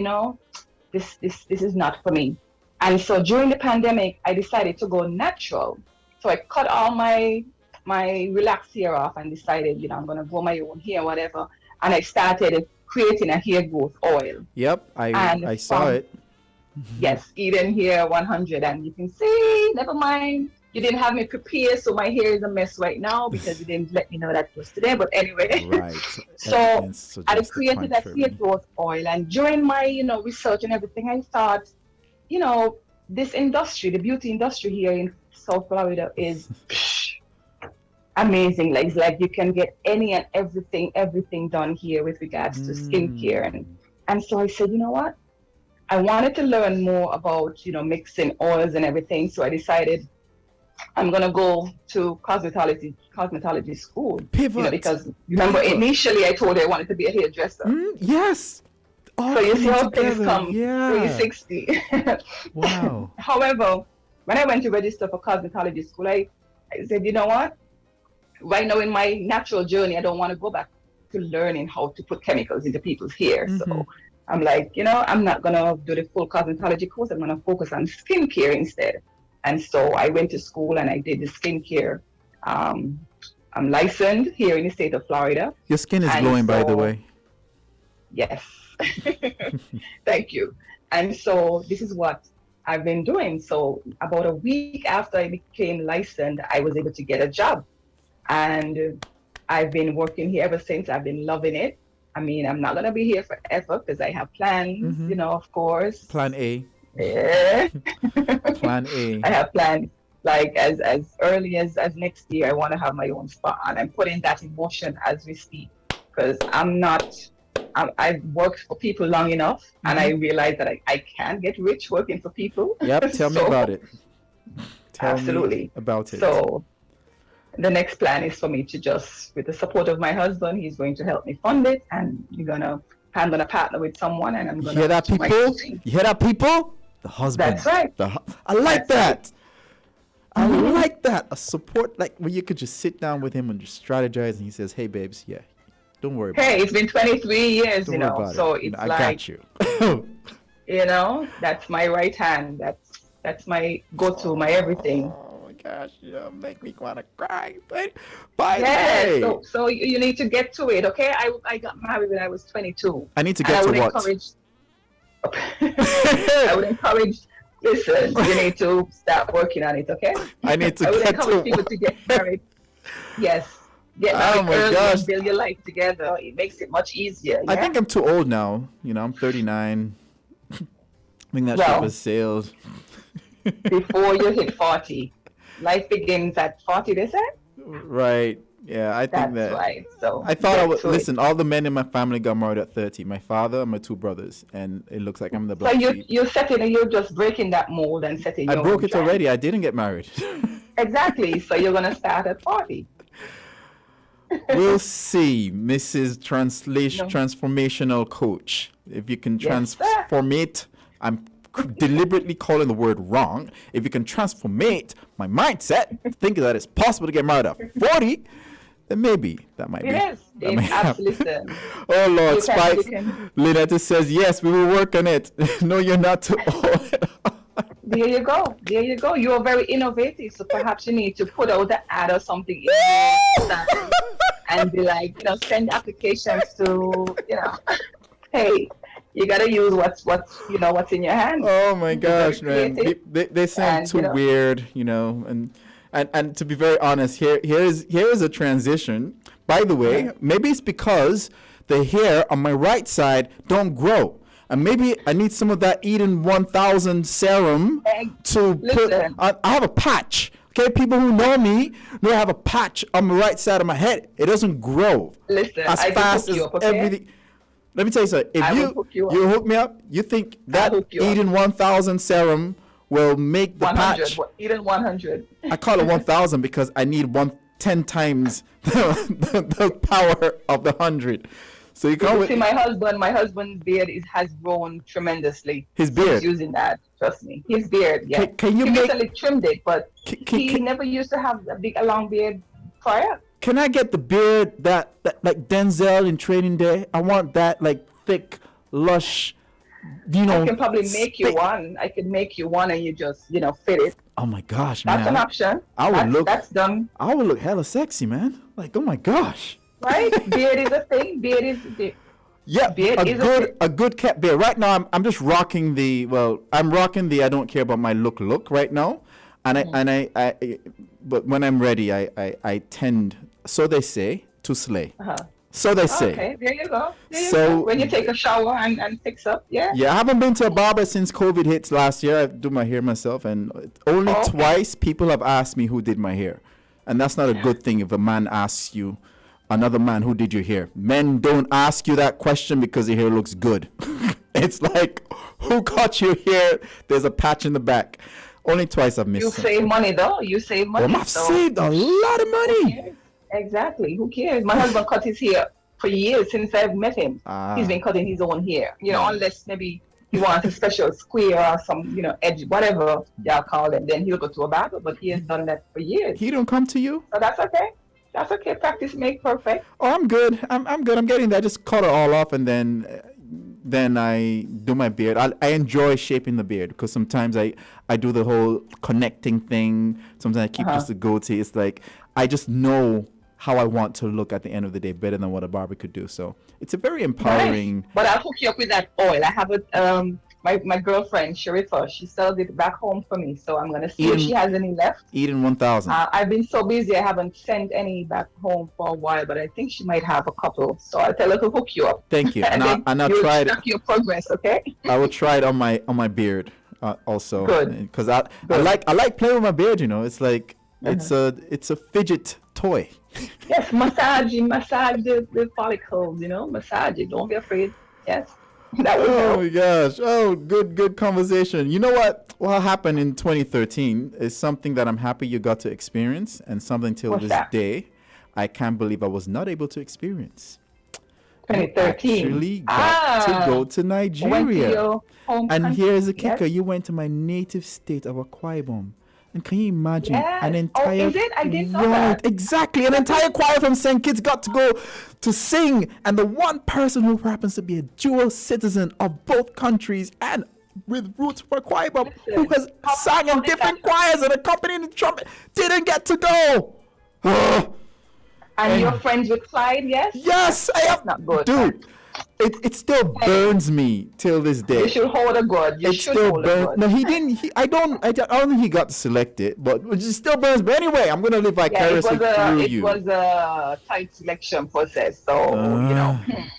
this is not for me. And so during the pandemic, I decided to go natural. So I cut all my relaxed hair off and decided, I'm going to grow my own hair, whatever. And I started creating a hair growth oil. Yep, I saw it. Yes, Eden Hair 100. And you can see, never mind, you didn't have me prepared, so my hair is a mess right now because you didn't let me know that was today. But anyway, right. So I created that hair growth oil. And during my, research and everything, I thought, this industry, the beauty industry here in South Florida is amazing. Like, it's like you can get any and everything done here with regards to skincare. And so I said, you know what? I wanted to learn more about, mixing oils and everything. So I decided I'm going to go to cosmetology school. Pivot. Because remember, initially I told her I wanted to be a hairdresser. Yes. So you see how things come 360. Wow. However, when I went to register for cosmetology school, I said, you know what? Right now in my natural journey, I don't want to go back to learning how to put chemicals into people's hair. So I'm like, I'm not going to do the full cosmetology course. I'm going to focus on skincare instead. And so I went to school and I did the skincare. I'm licensed here in the state of Florida. Your skin is glowing, by the way. Yes. Thank you. And so this is what I've been doing. So about a week after I became licensed, I was able to get a job. And I've been working here ever since. I've been loving it. I mean, I'm not going to be here forever because I have plans, of course. Plan A. Yeah. Plan A. I have plans. Like as early as next year, I want to have my own spa. And I'm putting that in motion as we speak. Because I've worked for people long enough. And I realized that I can get rich working for people. Yep, tell me about it. Tell me about it. So the next plan is for me to just, with the support of my husband, he's going to help me fund it, and I'm gonna partner with someone, and I'm gonna. You hear that, people? You hear that, people? The husband. That's right. I like that. Right. I like that. A support, like where you could just sit down with him and just strategize, and he says, "Hey, babes, yeah, don't worry about it. Hey, it's been 23 years, so it's I like, got you. That's my right hand. That's my go-to, my everything. Gosh, make me want to cry. But by the way, so you need to get to it, okay? I got married when I was 22. I need to get to what? I would encourage. Listen, you need to start working on it, okay? I need to I would get encourage to people to get married. Yes, get married early and build your life together. It makes it much easier. Yeah? I think I'm too old now. I'm 39. I think that ship has sailed. Before you hit 40. Life begins at 40, they said? Right. Yeah, I think that's right. So I thought I would listen. All the men in my family got married at 30. My father and my two brothers, and it looks like I'm the black sheep. So you're just breaking that mold and setting. I broke it already. I didn't get married. Exactly. So you're gonna start at 40. We'll see, Mrs. Transformational Coach. If you can transformate, I'm deliberately calling the word wrong. If you can transformate my mindset, thinking that it's possible to get married at 40, then maybe that might be. It is. Absolutely. Oh Lord, Spike. Lynette says, yes, we will work on it. No, you're not too old. There you go. You are very innovative, so perhaps you need to put out the ad or something and be like, send applications to, hey, you gotta use what's in your hand. Oh my gosh, man! They sound too weird, and to be very honest, here is a transition. By the way, maybe it's because the hair on my right side don't grow, and maybe I need some of that Eden 1000 serum to put. I have a patch. Okay, people who know me know I have a patch on the right side of my head. It doesn't grow as fast as everything. Let me tell you something. If you hook me up, you think that Eden 1000 serum will make the 100, patch? Eden 100. I call it 1000 because I need 10 times the power of the 100. So you can't see my husband's beard has grown tremendously. His beard? He's using that, trust me. His beard, yeah. He recently trimmed it, but he never used to have a long beard prior. Can I get the beard that like Denzel in Training Day? I want that like thick, lush. I can probably make you one. I could make you one, and you just fit it. Oh my gosh, That's man! an option. That's done. I would look hella sexy, man. Like, oh my gosh. Right? Beard is a thing. Yeah, a good cat beard. Right now, I'm just rocking I'm rocking the I don't care about my look right now, and I but when I'm ready, I tend, so they say, to slay. So they say. Okay, there you go. When you take a shower and fix up, yeah. Yeah, I haven't been to a barber since COVID hits last year. I do my hair myself, and only twice people have asked me who did my hair, and that's not a good thing if a man asks you, another man, who did your hair. Men don't ask you that question because your hair looks good. It's like, who cut your hair? There's a patch in the back. Only twice I've missed. You save money though. You save money. Well, I've saved a lot of money. Exactly. Who cares? My husband cut his hair for years since I've met him. He's been cutting his own hair. Unless maybe he wants a special square or some, edge, whatever y'all call it. Then he'll go to a barber. But he has done that for years. He don't come to you? So that's okay. That's okay. Practice make perfect. Oh, I'm good. I'm good. I'm getting that. Just cut it all off, and then I do my beard. I enjoy shaping the beard because sometimes I do the whole connecting thing. Sometimes I keep just a goatee. It's like I just know how I want to look at the end of the day better than what a barber could do. So it's a very empowering. Nice. But I'll hook you up with that oil. I have it. My girlfriend Sharifa, she sells it back home for me. So I'm gonna see if she has any left. Eden 1000. I've been so busy, I haven't sent any back home for a while, but I think she might have a couple. So I'll tell her to hook you up. Thank you. and I'll try it. Your progress, okay? I will try it on my beard also. Good. Because I like playing with my beard. It's like it's a fidget toy. Yes, massage the follicles. Massage it. Don't be afraid. Yes. Oh my gosh. Oh, good conversation. You know what happened in 2013 is something that I'm happy you got to experience, and something till this day I can't believe I was not able to experience. 2013. Actually got to go to Nigeria. Went to your home and country. here's the kicker. Yes. You went to my native state of Akwa Ibom. And can you imagine an Yes. entire... Oh, is it? I didn't know that. Exactly. An entire choir from St Kitts got to go to sing. And the one person who happens to be a dual citizen of both countries and with roots for Akwa Ibom, who has sang in different choirs and accompanied the trumpet, didn't get to go. And you're friends with Clyde, yes? Yes, I am. Not good. Dude, it still burns me till this day. You should hold a grudge. You should hold a grudge. No, he didn't. I don't think he got selected, but it still burns. But anyway, I'm gonna live vicariously through you. It was a tight selection process, so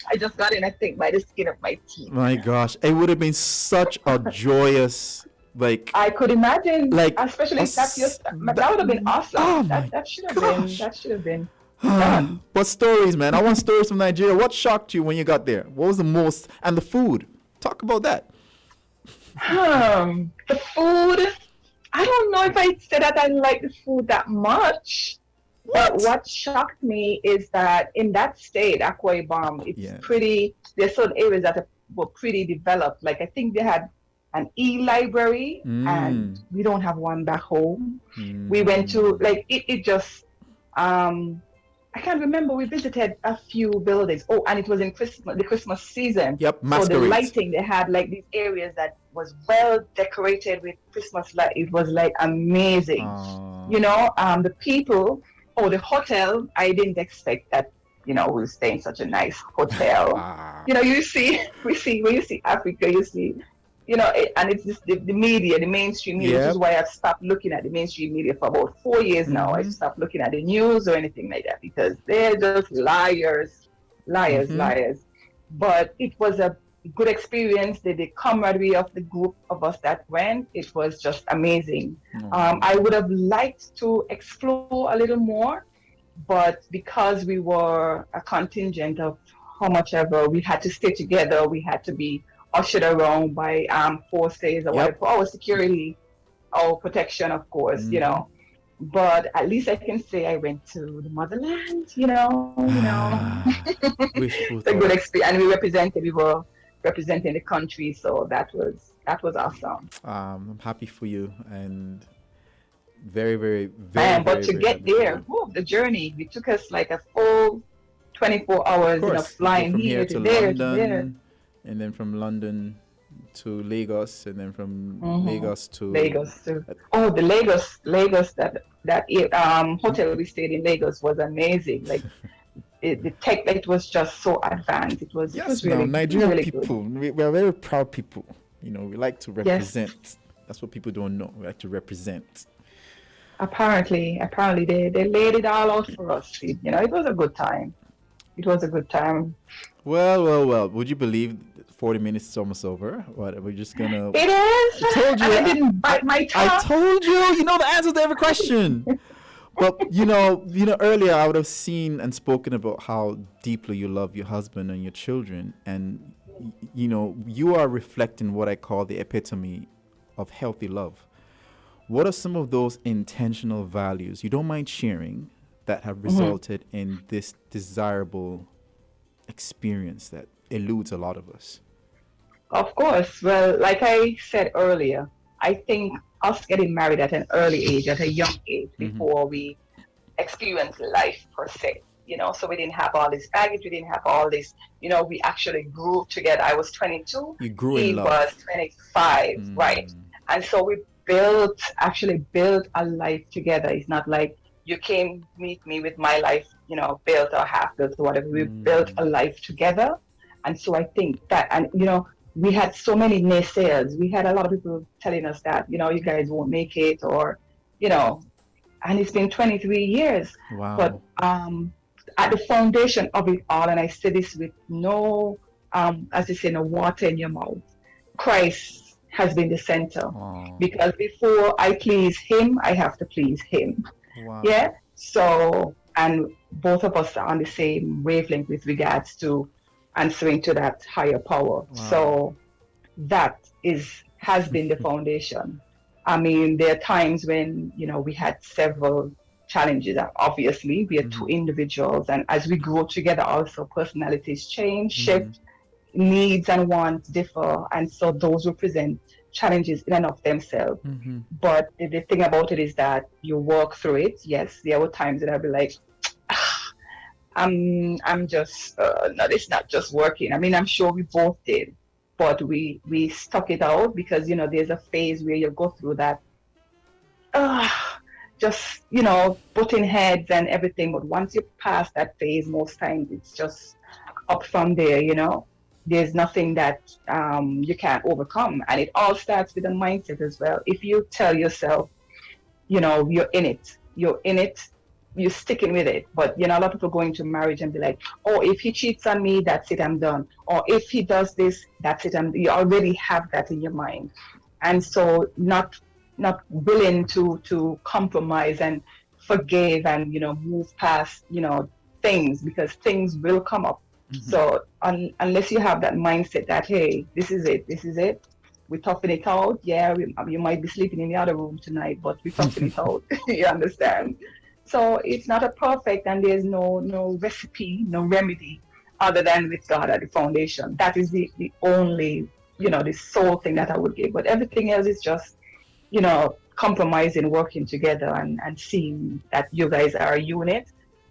I just got in, I think, by the skin of my teeth. My gosh, it would have been such a joyous, like. I could imagine, like, especially if that's your. That would have been awesome. Oh that should have been. That should have been. What stories, man? I want stories from Nigeria. What shocked you when you got there? What was the most? And the food. Talk about that. The food. I don't know if I'd say that I like the food that much. But what shocked me is that in that state, Akwa Ibom, it's pretty. There's certain areas that were pretty developed. Like I think they had an e-library, and we don't have one back home. We went to it just. I can't remember. We visited a few buildings. Oh, and it was in the Christmas season. Yep, so the lighting, they had like these areas that was well decorated with Christmas light. It was like amazing. The people, the hotel, I didn't expect that, we'll stay in such a nice hotel. When you see Africa, you see, and it's just the media, the mainstream media. This is why I've stopped looking at the mainstream media for about 4 years now. I've stopped looking at the news or anything like that because they're just liars. But it was a good experience. The camaraderie of the group of us that went, it was just amazing. I would have liked to explore a little more, but because we were a contingent of how much ever, we had to stay together. We had to be ushered around by armed forces or whatever, our security, our protection, of course, But at least I can say I went to the motherland, It's a good experience, and we were representing the country, so that was awesome. I'm happy for you, and Very, very, Man, but very, to very get happy for there, you. whew, the journey, it took us like a full 24 Of hours, course, you go flying from here here to to there to there. London, and then from London to Lagos, and then from Lagos to Lagos too. Oh, the Lagos hotel we stayed in Lagos was amazing. Like the tech, it was just so advanced. It was yes, now it was Nigerian really people, good. we are very proud people. You know, we like to Yes. represent. That's what people don't know. We like to represent. Apparently they laid it all out for us. It was a good time. It was a good time. Well. Would you believe 40 minutes is almost over? What? We're just gonna. It is. I told you. And I didn't bite my tongue. I told you. You know the answer to every question. But earlier I would have seen and spoken about how deeply you love your husband and your children, and you are reflecting what I call the epitome of healthy love. What are some of those intentional values you don't mind sharing that have resulted in this desirable experience that eludes a lot of us? Of course. Well, like I said earlier, I think us getting married at an early age, at a young age, before we experience life per se, so we didn't have all this baggage, we didn't have all this, we actually grew together. I was 22, You grew he in love. was 25, right? And so we actually built a life together. It's not like you came meet me with my life, built or half built or whatever. We built a life together. And so I think that, and we had so many naysayers. We had a lot of people telling us that, you guys won't make it, or, and it's been 23 years. Wow. But at the foundation of it all, and I say this with no, as they say, no water in your mouth, Christ has been the center. Aw. Because before I please him, I have to please him. Wow. Yeah. So, and both of us are on the same wavelength with regards to answering to that higher power. Wow. So that has been the foundation. I mean, there are times when, we had several challenges. Obviously, we are two individuals, and as we grow together, also personalities change, shift, needs and wants differ, and so those represent challenges in and of themselves. But the thing about it is that you work through it. Yes, there were times that I'd be like, I'm just no, it's not just working. I mean, I'm sure we both did, but we stuck it out because there's a phase where you go through that just butting heads and everything. But once you pass that phase, most times it's just up from there. There's nothing that you can't overcome, and it all starts with a mindset as well. If you tell yourself, you're in it, you're sticking with it. But a lot of people go into marriage and be like, oh, if he cheats on me, that's it, I'm done. Or if he does this, that's it. You already have that in your mind, and so not willing to compromise and forgive and move past things, because things will come up. So unless you have that mindset that, hey, this is it, we toughen it out. Yeah, you might be sleeping in the other room tonight, but we toughen it out. You understand? So it's not a perfect, and there's no recipe, no remedy other than with God at the foundation. That is the only, the sole thing that I would give. But everything else is just, compromising, working together, and seeing that you guys are a unit,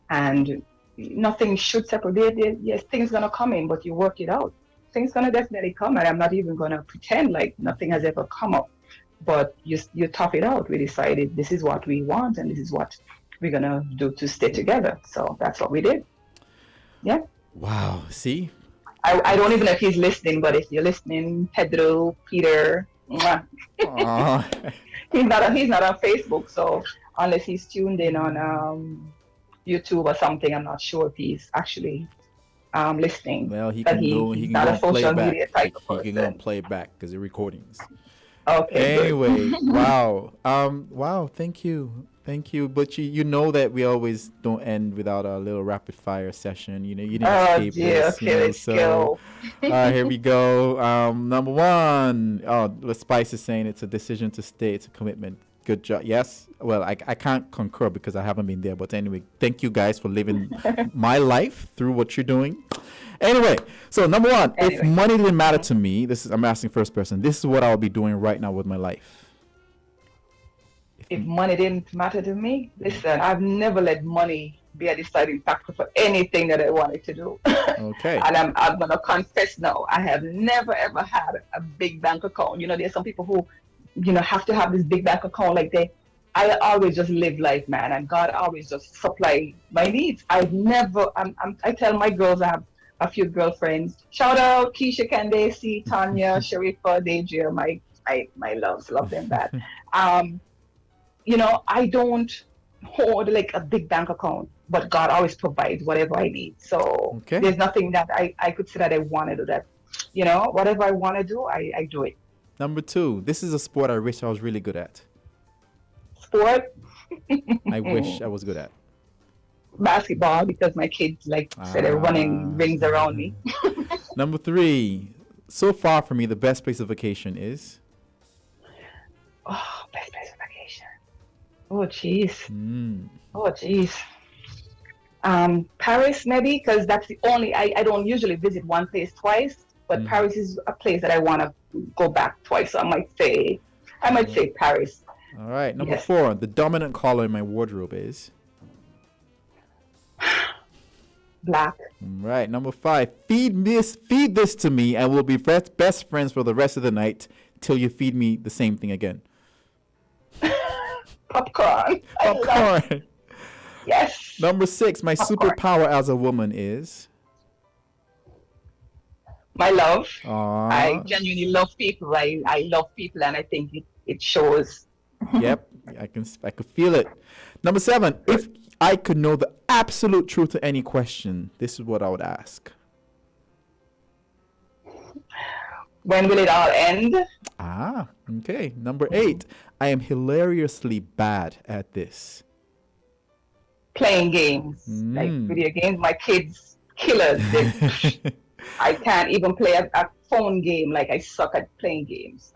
and nothing should separate. Yes, things gonna come in, but you work it out. Things gonna definitely come, and I'm not even gonna pretend like nothing has ever come up. But you tough it out. We decided this is what we want, and this is what we're gonna do to stay together. So that's what we did. Yeah. Wow. See? I don't even know if he's listening, but if you're listening, Pedro, Peter, mwah. he's not on Facebook, so unless he's tuned in on YouTube or something, I'm not sure if he's actually listening. Well, he But can go. He not can a go play social back. media type of He can go person. and play back because the recordings. Okay. Good. Anyway, wow. Wow. Thank you. But you know that we always don't end without a little rapid fire session. You didn't Oh escape dear. this. Okay, let's go. Here we go. Number one. Oh, the Spice is saying it's a decision to stay. It's a commitment. Good job. Yes. Well, I can't concur because I haven't been there. But anyway, thank you guys for living my life through what you're doing. Anyway, so number one, if money didn't matter to me, I'm asking first person. This is what I'll be doing right now with my life. If money didn't matter to me, listen, I've never let money be a deciding factor for anything that I wanted to do. Okay. And I'm gonna confess now, I have never ever had a big bank account. You know, there's some people who, have to have this big bank account. Like I always just live life, man, and God always just supply my needs. I've never. I tell my girls, I have a few girlfriends. Shout out Keisha, Candace, Tanya, Sharifa, Deidre, my loves, love them bad. I don't hold like a big bank account, but God always provides whatever I need. So there's nothing that I could say that I want to do that. Whatever I want to do, I do it. Number 2, this is a sport I wish I was really good at. Sport? I wish I was good at. Basketball, because my kids, they're running rings around me. Number 3, so far for me, the best place of vacation is? Oh, best place of vacation. Oh, jeez. Oh, jeez. Paris, maybe, because that's the only, I don't usually visit one place twice, but Paris is a place that I want to go back twice. So I might say Paris. All right. Number 4, the dominant color in my wardrobe is? Black. Right. Number 5, feed this to me and we'll be best friends for the rest of the night till you feed me the same thing again. Popcorn. Popcorn. Yes. Number 6, my superpower as a woman is? My love. Aww. I genuinely love people. I love people, and I think it shows. Yep, I could feel it. Number 7, if I could know the absolute truth to any question, this is what I would ask. When will it all end? Okay. Number 8, I am hilariously bad at this. Playing games, like video games. My kids, killers. I can't even play a phone game. Like, I suck at playing games.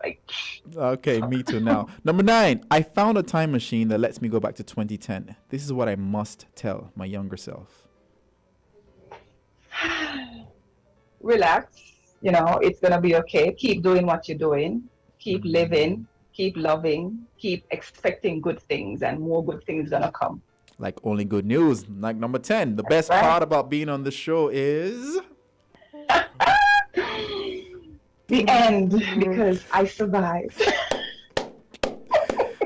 Okay, me too now. Number 9, I found a time machine that lets me go back to 2010. This is what I must tell my younger self. Relax. It's going to be okay. Keep doing what you're doing. Keep living. Keep loving. Keep expecting good things, and more good things going to come. Like only good news. Like number 10, the best part about being on the show is? The end, because I survived.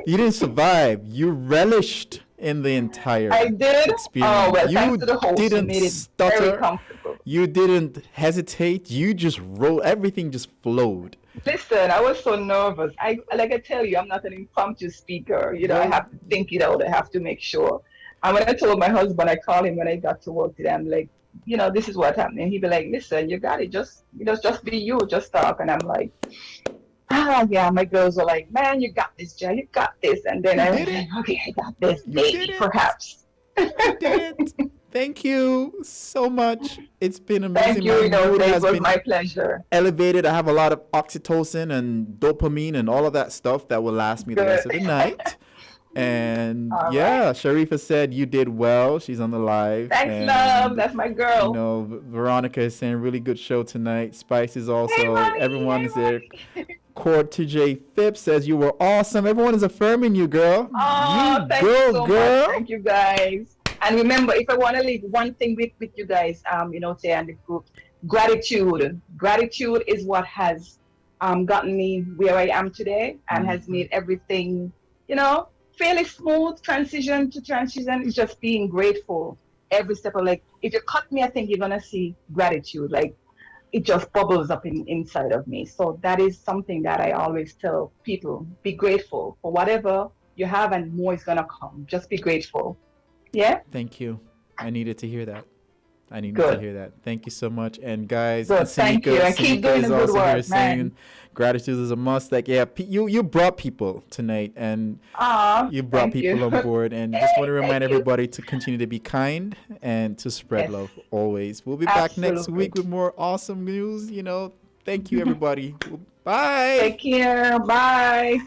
You didn't survive. You relished in the entire experience. Oh, well, you thanks to the host, didn't made it stutter. very comfortable. You didn't hesitate. You just wrote. Everything just flowed. Listen, I was so nervous. I tell you, I'm not an impromptu speaker. I have to think it out. I have to make sure. And when I told my husband, I called him when I got to work today. I'm like, this is what happened. And he'd be like, listen, you got it. Just be you. Just talk. And I'm like, yeah. My girls are like, man, you got this, Jay. You got this. And then I was like, okay, I got this. Maybe, perhaps. You did it. Thank you so much. It's been amazing. Thank you. It was my pleasure. Elevated. I have a lot of oxytocin and dopamine and all of that stuff that will last me the rest of the night. And Sharifa said you did well. She's on the live. Thanks, love. That's my girl. Veronica is saying really good show tonight. Spice is also. Hey, Mommy. Everyone is there. Court TJ Phipps says you were awesome. Everyone is affirming you, girl. Oh, thank you so much. Thank you, guys. And remember, if I want to leave one thing with you guys, say on the group, gratitude. Gratitude is what has gotten me where I am today and has made everything, fairly smooth transition is just being grateful every step of if you cut me, I think you're gonna see gratitude. It just bubbles up inside of me. So that is something that I always tell people: be grateful for whatever you have, and more is gonna come. Just be grateful. Yeah. Thank you. I needed to hear that. To hear that. Thank you so much. And guys, thank you. And keep doing the good work, man. Gratitude is a must. You brought people tonight, and you brought people on board. And just want to remind everybody to continue to be kind and to spread love always. We'll be back next week with more awesome news. Thank you, everybody. Bye. Take care. Bye.